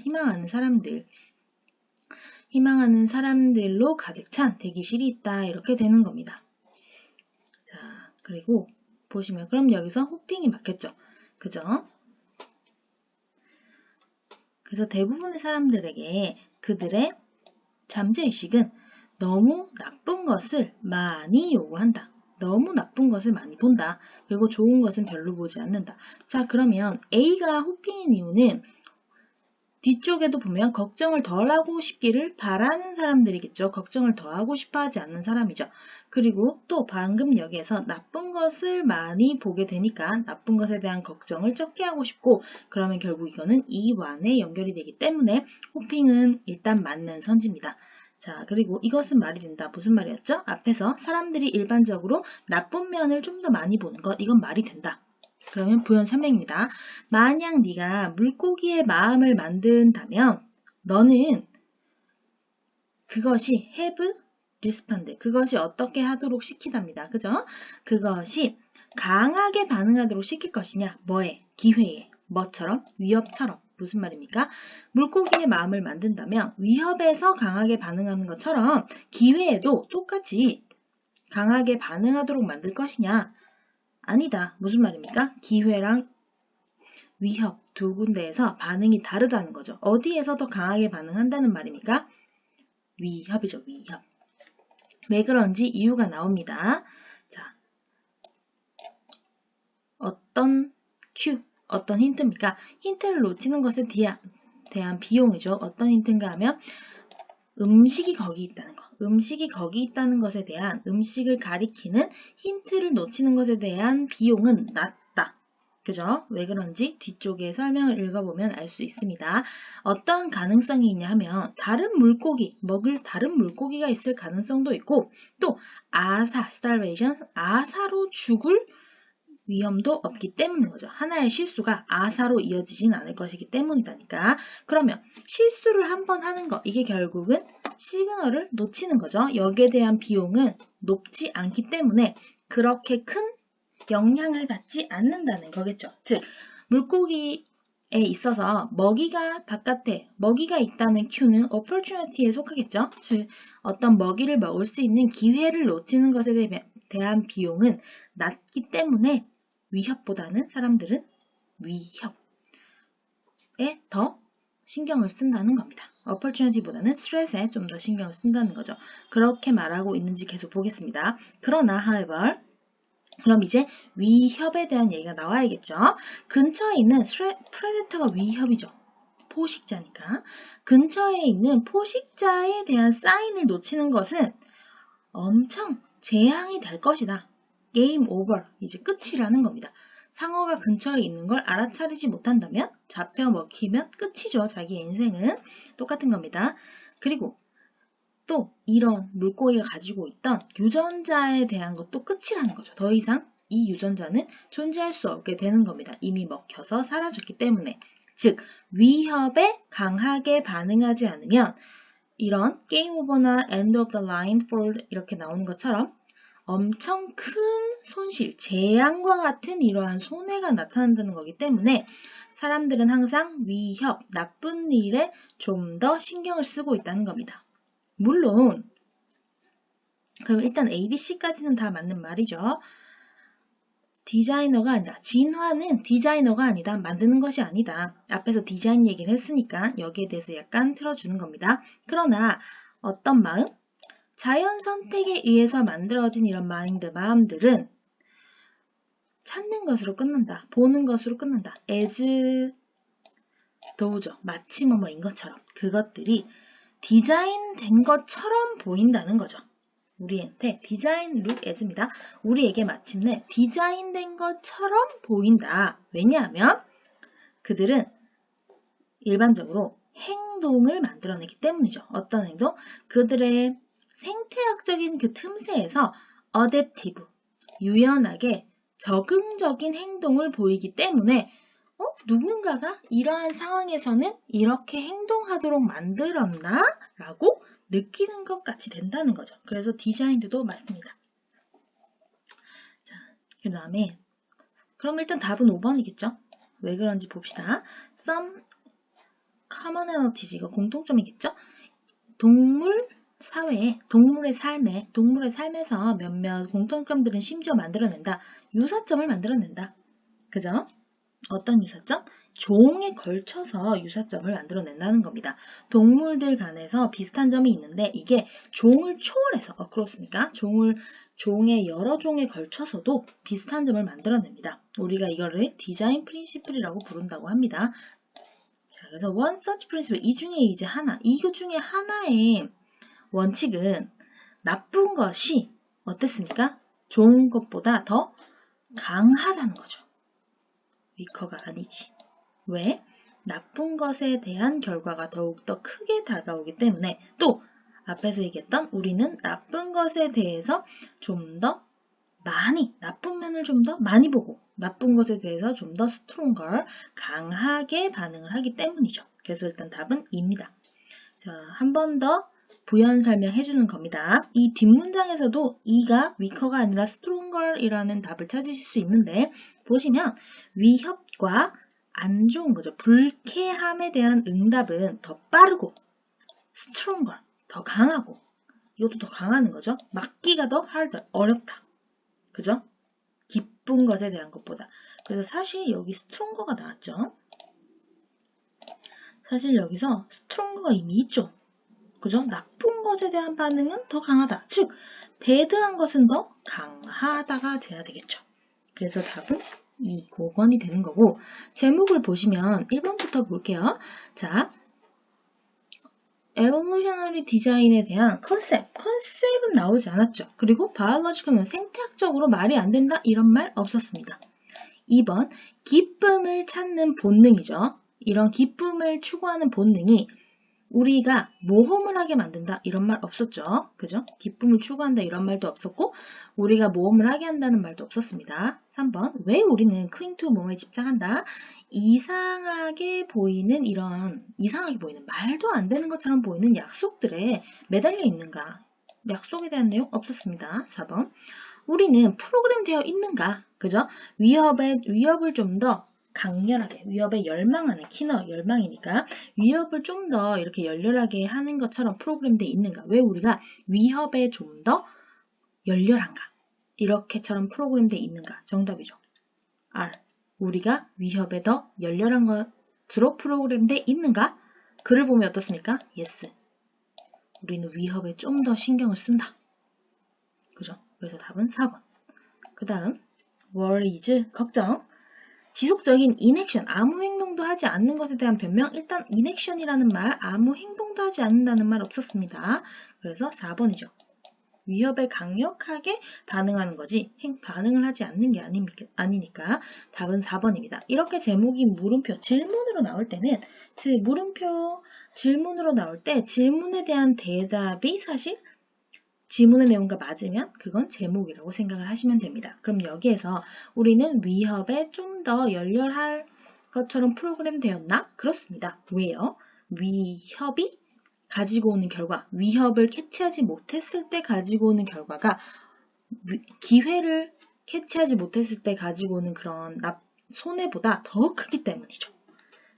희망하는 사람들로 가득 찬 대기실이 있다 이렇게 되는 겁니다. 자 그리고 보시면 그럼 여기서 호핑이 맞겠죠? 그죠? 그래서 대부분의 사람들에게 그들의 잠재의식은 너무 나쁜 것을 많이 요구한다. 너무 나쁜 것을 많이 본다. 그리고 좋은 것은 별로 보지 않는다. 자, 그러면 A가 호핑인 이유는 뒤쪽에도 보면 걱정을 덜 하고 싶기를 바라는 사람들이겠죠. 걱정을 더 하고 싶어 하지 않는 사람이죠. 그리고 또 방금 여기에서 나쁜 것을 많이 보게 되니까 나쁜 것에 대한 걱정을 적게 하고 싶고 그러면 결국 이거는 이완에 연결이 되기 때문에 호핑은 일단 맞는 선지입니다. 자, 그리고 이것은 말이 된다. 무슨 말이었죠? 앞에서 사람들이 일반적으로 나쁜 면을 좀 더 많이 보는 것, 이건 말이 된다. 그러면 부연 설명입니다. 만약 네가 물고기의 마음을 만든다면 너는 그것이 have respond, 그것이 어떻게 하도록 시키답니다. 그죠? 그것이 강하게 반응하도록 시킬 것이냐? 뭐에? 기회에. 뭐처럼? 위협처럼. 무슨 말입니까? 물고기의 마음을 만든다면 위협에서 강하게 반응하는 것처럼 기회에도 똑같이 강하게 반응하도록 만들 것이냐? 아니다. 무슨 말입니까? 기회랑 위협 두 군데에서 반응이 다르다는 거죠. 어디에서 더 강하게 반응한다는 말입니까? 위협이죠. 위협. 왜 그런지 이유가 나옵니다. 자, 어떤 힌트입니까? 힌트를 놓치는 것에 대한 비용이죠. 어떤 힌트인가 하면 음식이 거기 있다는 것. 음식이 거기 있다는 것에 대한 음식을 가리키는 힌트를 놓치는 것에 대한 비용은 낮다. 그죠? 왜 그런지 뒤쪽에 설명을 읽어보면 알 수 있습니다. 어떠한 가능성이 있냐 하면 먹을 다른 물고기가 있을 가능성도 있고 또 starvation, 아사로 죽을 위험도 없기 때문인 거죠. 하나의 실수가 아사로 이어지진 않을 것이기 때문이다니까. 그러면 실수를 한 번 하는 거, 이게 결국은 시그널을 놓치는 거죠. 여기에 대한 비용은 높지 않기 때문에 그렇게 큰 영향을 받지 않는다는 거겠죠. 즉, 물고기에 있어서 먹이가 있다는 큐는 opportunity에 속하겠죠. 즉, 어떤 먹이를 먹을 수 있는 기회를 놓치는 것에 대한 비용은 낮기 때문에 위협보다는 사람들은 위협에 더 신경을 쓴다는 겁니다. opportunity보다는 스트레스에 좀 더 신경을 쓴다는 거죠. 그렇게 말하고 있는지 계속 보겠습니다. 그러나 however 그럼 이제 위협에 대한 얘기가 나와야겠죠. 근처에 있는 프레데터가 위협이죠. 포식자니까. 근처에 있는 포식자에 대한 사인을 놓치는 것은 엄청 재앙이 될 것이다. 게임 오버, 이제 끝이라는 겁니다. 상어가 근처에 있는 걸 알아차리지 못한다면 잡혀 먹히면 끝이죠. 자기의 인생은 똑같은 겁니다. 그리고 또 이런 물고기가 가지고 있던 유전자에 대한 것도 끝이라는 거죠. 더 이상 이 유전자는 존재할 수 없게 되는 겁니다. 이미 먹혀서 사라졌기 때문에. 즉, 위협에 강하게 반응하지 않으면 이런 게임 오버나 end of the line for 이렇게 나오는 것처럼 엄청 큰 손실, 재앙과 같은 이러한 손해가 나타난다는 거기 때문에 사람들은 항상 위협, 나쁜 일에 좀 더 신경을 쓰고 있다는 겁니다. 물론 그럼 일단 A, B, C까지는 다 맞는 말이죠. 디자이너가 아니다. 진화는 디자이너가 아니다. 만드는 것이 아니다. 앞에서 디자인 얘기를 했으니까 여기에 대해서 약간 틀어주는 겁니다. 그러나 어떤 마음? 자연 선택에 의해서 만들어진 이런 마음들은 찾는 것으로 끝난다. 보는 것으로 끝난다. as though, 마치 뭐뭐인 것처럼 그것들이 디자인된 것처럼 보인다는 거죠. 우리한테 디자인 look as입니다. 우리에게 마침내 디자인된 것처럼 보인다. 왜냐하면 그들은 일반적으로 행동을 만들어내기 때문이죠. 어떤 행동? 그들의 생태학적인 그 틈새에서 어댑티브, 유연하게 적응적인 행동을 보이기 때문에 누군가가 이러한 상황에서는 이렇게 행동하도록 만들었나? 라고 느끼는 것 같이 된다는 거죠. 그래서 디자인드도 맞습니다. 자, 그 다음에 그럼 일단 답은 5번이겠죠? 왜 그런지 봅시다. Some commonalities, 이거 공통점이겠죠? 동물 사회에, 동물의 삶에서 몇몇 공통점들은 심지어 만들어낸다. 유사점을 만들어낸다. 그죠? 어떤 유사점? 종에 걸쳐서 유사점을 만들어낸다는 겁니다. 동물들 간에서 비슷한 점이 있는데 이게 종을 초월해서 그렇습니까? 종의 여러 종에 걸쳐서도 비슷한 점을 만들어냅니다. 우리가 이거를 디자인 프린시플이라고 부른다고 합니다. 자, 그래서 one such principle, 이 중에 이제 하나, 이거 중에 하나의 원칙은 나쁜 것이 어땠습니까? 좋은 것보다 더 강하다는 거죠. 위커가 아니지. 왜? 나쁜 것에 대한 결과가 더욱더 크게 다가오기 때문에, 또 앞에서 얘기했던 우리는 나쁜 것에 대해서 좀 더 많이, 나쁜 면을 좀 더 많이 보고 나쁜 것에 대해서 좀 더 스트롱걸, 강하게 반응을 하기 때문이죠. 그래서 일단 답은 2입니다. 자, 한 번 더 부연 설명해 주는 겁니다. 이 뒷문장에서도 이가 위커가 아니라 스트롱걸이라는 답을 찾으실 수 있는데, 보시면 위협과 안 좋은 거죠. 불쾌함에 대한 응답은 더 빠르고 stronger, 더 강하고, 이것도 더 강하는 거죠. 막기가 더 harder, 어렵다. 그죠? 기쁜 것에 대한 것보다. 그래서 사실 여기 stronger가 나왔죠. 사실 여기서 stronger가 이미 있죠. 그죠? 나쁜 것에 대한 반응은 더 강하다. 즉, 배드한 것은 더 강하다가 돼야 되겠죠. 그래서 답은 2, 5번이 되는 거고, 제목을 보시면 1번부터 볼게요. 자, 에볼루셔너리 디자인에 대한 컨셉은 나오지 않았죠. 그리고 바이올로지컬은 생태학적으로 말이 안 된다 이런 말 없었습니다. 2번, 기쁨을 찾는 본능이죠. 이런 기쁨을 추구하는 본능이 우리가 모험을 하게 만든다 이런 말 없었죠. 그죠? 기쁨을 추구한다 이런 말도 없었고 우리가 모험을 하게 한다는 말도 없었습니다. 3번, 왜 우리는 cling to 몸에 집착한다? 이상하게 보이는 말도 안 되는 것처럼 보이는 약속들에 매달려 있는가? 약속에 대한 내용 없었습니다. 4번, 우리는 프로그램 되어 있는가? 그죠? 위협을 좀 더 강렬하게, 위협에 열망하는, 키너 열망이니까 위협을 좀 더 이렇게 열렬하게 하는 것처럼 프로그램되어 있는가? 왜 우리가 위협에 좀 더 열렬한가? 이렇게처럼 프로그램되어 있는가? 정답이죠. R. 우리가 위협에 더 열렬한 것으로 프로그램되어 있는가? 글을 보면 어떻습니까? Yes. 우리는 위협에 좀 더 신경을 쓴다. 그죠? 그래서 답은 4번. 그 다음 worries, 걱정. 지속적인 inaction, 아무 행동도 하지 않는 것에 대한 변명. 일단 inaction이라는 말, 아무 행동도 하지 않는다는 말 없었습니다. 그래서 4번이죠. 위협에 강력하게 반응하는 거지 반응을 하지 않는 게 아니니까 답은 4번입니다. 이렇게 제목이 물음표, 질문으로 나올 때는 물음표, 질문으로 나올 때 질문에 대한 대답이 사실 지문의 내용과 맞으면 그건 제목이라고 생각을 하시면 됩니다. 그럼 여기에서 우리는 위협에 좀 더 열렬할 것처럼 프로그램 되었나? 그렇습니다. 왜요? 위협이 가지고 오는 결과, 위협을 캐치하지 못했을 때 가지고 오는 결과가 기회를 캐치하지 못했을 때 가지고 오는 그런 손해보다 더 크기 때문이죠.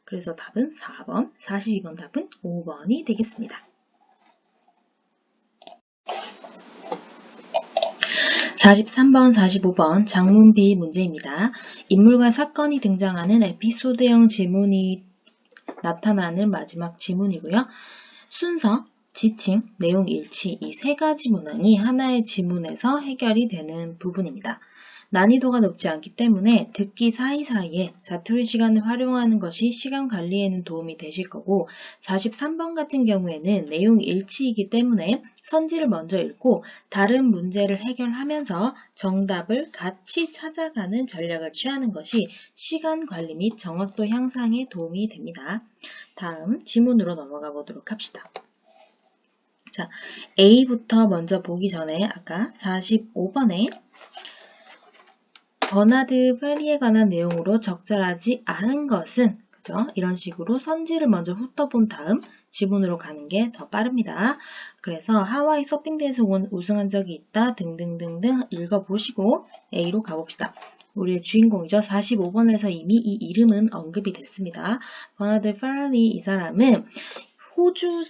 그래서 답은 4번, 42번 답은 5번이 되겠습니다. 43번, 45번 장문 B 문제입니다. 인물과 사건이 등장하는 에피소드형 지문이 나타나는 마지막 지문이고요. 순서, 지칭, 내용 일치 이 세 가지 문항이 하나의 지문에서 해결이 되는 부분입니다. 난이도가 높지 않기 때문에 듣기 사이사이에 자투리 시간을 활용하는 것이 시간 관리에는 도움이 되실 거고 43번 같은 경우에는 내용 일치이기 때문에 선지를 먼저 읽고 다른 문제를 해결하면서 정답을 같이 찾아가는 전략을 취하는 것이 시간 관리 및 정확도 향상에 도움이 됩니다. 다음 지문으로 넘어가 보도록 합시다. 자, A부터 먼저 보기 전에 아까 45번에 버나드 페리에 관한 내용으로 적절하지 않은 것은 그죠? 이런 식으로 선지를 먼저 훑어본 다음 지문으로 가는 게 더 빠릅니다. 그래서 하와이 서핑대회에서 우승한 적이 있다 등등등등 읽어보시고 A로 가봅시다. 우리의 주인공이죠. 45번에서 이미 이 이름은 언급이 됐습니다. 버나드 페리 이 사람은 호주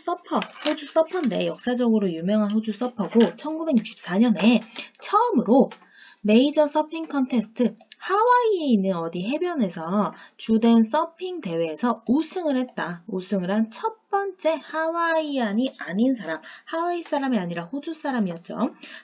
서퍼인데 역사적으로 유명한 호주 서퍼고 1964년에 처음으로 메이저 서핑 컨테스트 하와이에 있는 어디 해변에서 주된 서핑 대회에서 우승을 했다. 우승을 한 첫 번째 하와이안이 아닌 사람, 하와이 사람이 아니라 호주 사람이었죠.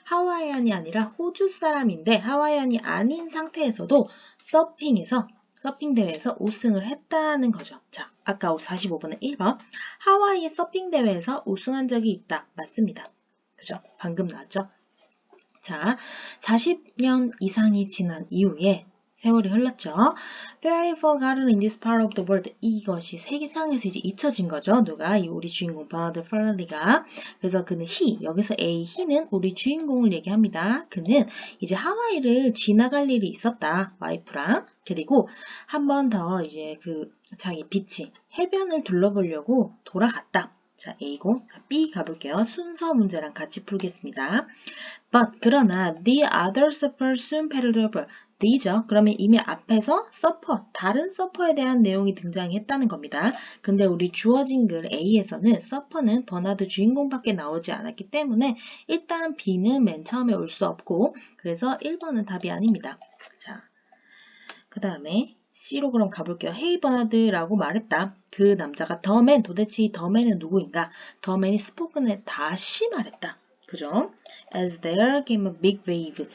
하와이안이 아니라 호주 사람인데 하와이안이 아닌 상태에서도 서핑 대회에서 우승을 했다는 거죠. 자, 아까 45번의 1번 하와이 서핑 대회에서 우승한 적이 있다. 맞습니다. 그죠? 방금 나왔죠? 자, 40년 이상이 지난 이후에 세월이 흘렀죠. Very forgotten in this part of the world. 이것이 세계상에서 이제 잊혀진 거죠. 누가? 우리 주인공 버나드 페리가. 그래서 그는 여기서 he는 우리 주인공을 얘기합니다. 그는 이제 하와이를 지나갈 일이 있었다. 와이프랑. 그리고 한 번 더 이제 자기 비치, 해변을 둘러보려고 돌아갔다. 자, A고. 자, B 가볼게요. 순서 문제랑 같이 풀겠습니다. But, 그러나, the other supper soon paddled over. the죠. 그러면 이미 앞에서 다른 서퍼에 대한 내용이 등장했다는 겁니다. 근데 우리 주어진 글 A에서는 서퍼는 버나드 주인공밖에 나오지 않았기 때문에 일단 B는 맨 처음에 올 수 없고, 그래서 1번은 답이 아닙니다. 자, 그 다음에 C로 그럼 가볼게요. Hey 버나드라고 말했다. 그 남자가 더맨, 도대체 이 더맨은 누구인가? 더맨이 스포큰에 다시 말했다. 그죠? As there came a big wave.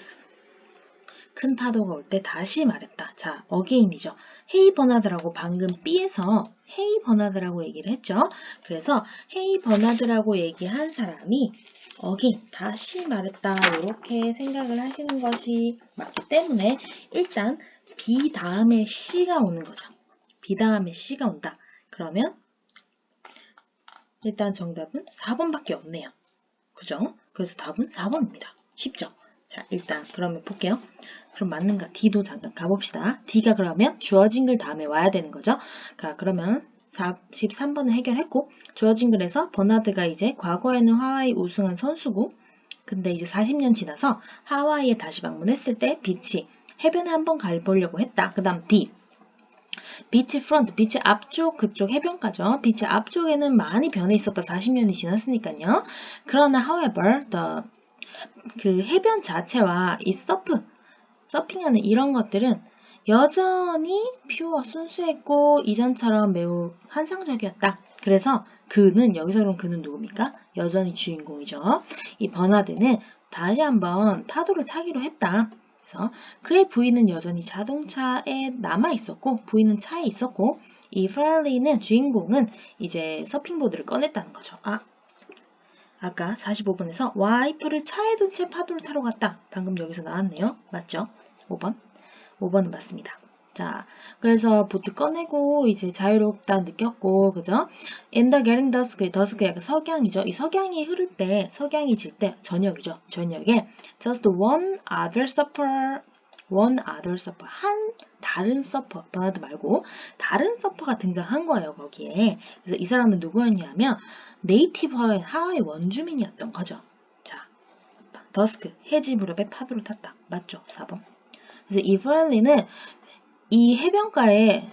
큰 파도가 올 때 다시 말했다. 자, again이죠. Hey 버나드라고 방금 B에서 Hey 버나드라고 얘기를 했죠. 그래서 Hey 버나드라고 얘기한 사람이 again, 다시 말했다. 이렇게 생각을 하시는 것이 맞기 때문에 일단 B 다음에 C가 오는 거죠. B 다음에 C가 온다. 그러면 일단 정답은 4번밖에 없네요. 그죠? 그래서 답은 4번입니다. 쉽죠? 자, 일단 그러면 볼게요. 그럼 맞는가? D도 잠깐 가봅시다. D가 그러면 주어진 글 다음에 와야 되는 거죠. 자, 그러면 43번을 해결했고 주어진 글에서 버나드가 이제 과거에는 하와이 우승한 선수고 근데 이제 40년 지나서 하와이에 다시 방문했을 때 비치, 해변에 한번 가보려고 했다. 그 다음 D. 비치 프론트, 비치 앞쪽 그쪽 해변가죠. 비치 앞쪽에는 많이 변해 있었다. 40년이 지났으니까요. 그러나 however, 그 해변 자체와 이 서핑하는 이런 것들은 여전히 퓨어, 순수했고 이전처럼 매우 환상적이었다. 그래서 여기서 그럼 그는 누굽니까? 여전히 주인공이죠. 이 버나드는 다시 한번 파도를 타기로 했다. 그래서 그의 부인은 여전히 자동차에 남아 있었고 부인은 차에 있었고 이 프렐리는 주인공은 이제 서핑보드를 꺼냈다는 거죠. 아까 45번에서 와이프를 차에 둔 채 파도를 타러 갔다. 방금 여기서 나왔네요. 맞죠? 5번. 5번은 맞습니다. 자, 그래서 보트 꺼내고 이제 자유롭다 느꼈고, 그죠? In the getting dusk 약간 석양이죠. 이 석양이 질 때, 저녁이죠. 저녁에 just one other supper one other suffer. 한 다른 서퍼, 버나드 말고 다른 서퍼가 등장한 거예요, 거기에. 그래서 이 사람은 누구였냐면 네이티브 하와이 원주민이었던 거죠. 자, 더스크, 해지 무렵에 파도를 탔다. 맞죠? 4번. 그래서 이 페럴리는 이 해변가에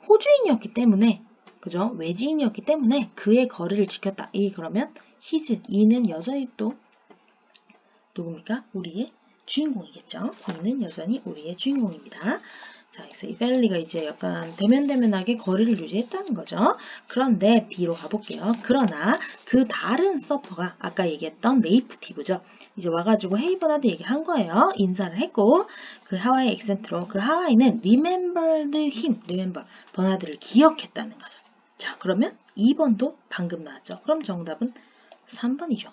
호주인이었기 때문에, 그죠? 외지인이었기 때문에 그의 거리를 지켰다. 그러면 his, 이는 여전히 또 누굽니까? 우리의 주인공이겠죠? 이는 여전히 우리의 주인공입니다. 자, 그래서 이 페럴리가 이제 약간 대면대면하게 거리를 유지했다는 거죠. 그런데 B로 가볼게요. 그러나 그 다른 서퍼가 아까 얘기했던 네이티브죠. 이제 와가지고 헤이 버나드 얘기한 거예요. 인사를 했고 그 하와이 액센트로 그 하와이는 remembered him, remember, 버나드를 기억했다는 거죠. 자, 그러면 2번도 방금 나왔죠. 그럼 정답은 3번이죠.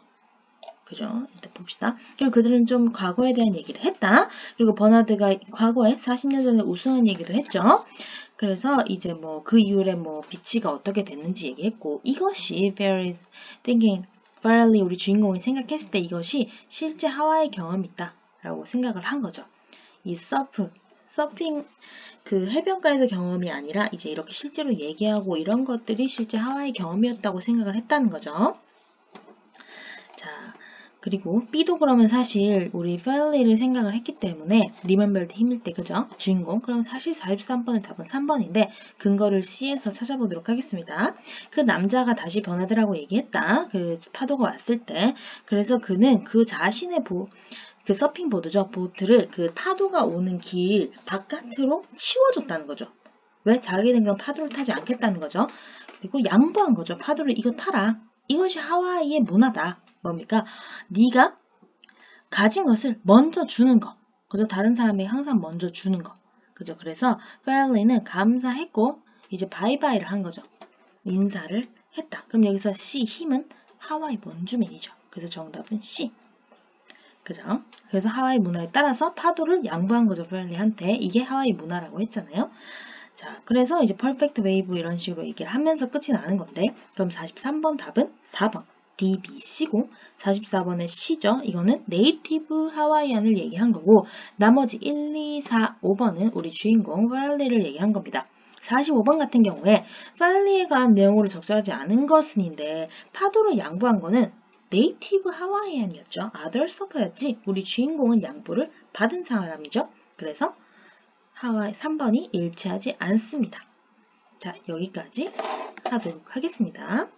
그죠? 일단 봅시다. 그리고 그들은 좀 과거에 대한 얘기를 했다. 그리고 버나드가 과거에 40년 전에 우승한 얘기도 했죠. 그래서 이제 뭐 그 이후에 뭐 비치가 어떻게 됐는지 얘기했고 이것이 Barry's thinking, Barry 우리 주인공이 생각했을 때 이것이 실제 하와이 경험이다 라고 생각을 한 거죠. 이 서핑 그 해변가에서 경험이 아니라 이제 이렇게 실제로 얘기하고 이런 것들이 실제 하와이 경험이었다고 생각을 했다는 거죠. 자, 그리고 B도 그러면 사실 우리 페럴리를 생각을 했기 때문에 remembered 힘일 때 그죠? 주인공. 그럼 사실 43번의 답은 3번인데 근거를 C에서 찾아보도록 하겠습니다. 그 남자가 다시 버나드라고 얘기했다. 그 파도가 왔을 때. 그래서 그는 그 자신의 그 서핑보드죠. 보트를 그 파도가 오는 길 바깥으로 치워줬다는 거죠. 왜? 자기는 그럼 파도를 타지 않겠다는 거죠. 그리고 양보한 거죠. 파도를 이거 타라. 이것이 하와이의 문화다. 뭡니까? 네가 가진 것을 먼저 주는 거. 그죠? 다른 사람에게 항상 먼저 주는 거. 그죠? 그래서 페럴리는 감사했고 이제 바이바이를 한 거죠. 인사를 했다. 그럼 여기서 C, 힘은 하와이 원주민이죠. 그래서 정답은 C. 그죠? 그래서 하와이 문화에 따라서 파도를 양보한 거죠. 페럴리한테. 이게 하와이 문화라고 했잖아요. 자, 그래서 이제 퍼펙트 웨이브 이런 식으로 얘기를 하면서 끝이 나는 건데 그럼 43번 답은 4번. D, B, C고 44번의 C죠. 이거는 네이티브 하와이안을 얘기한 거고 나머지 1, 2, 4, 5번은 우리 주인공 페럴리를 얘기한 겁니다. 45번 같은 경우에 페럴리에 관한 내용으로 적절하지 않은 것은인데 파도를 양보한 거는 네이티브 하와이안이었죠. other 서퍼였지 우리 주인공은 양보를 받은 사람이죠. 그래서 하와이 3번이 일치하지 않습니다. 자, 여기까지 하도록 하겠습니다.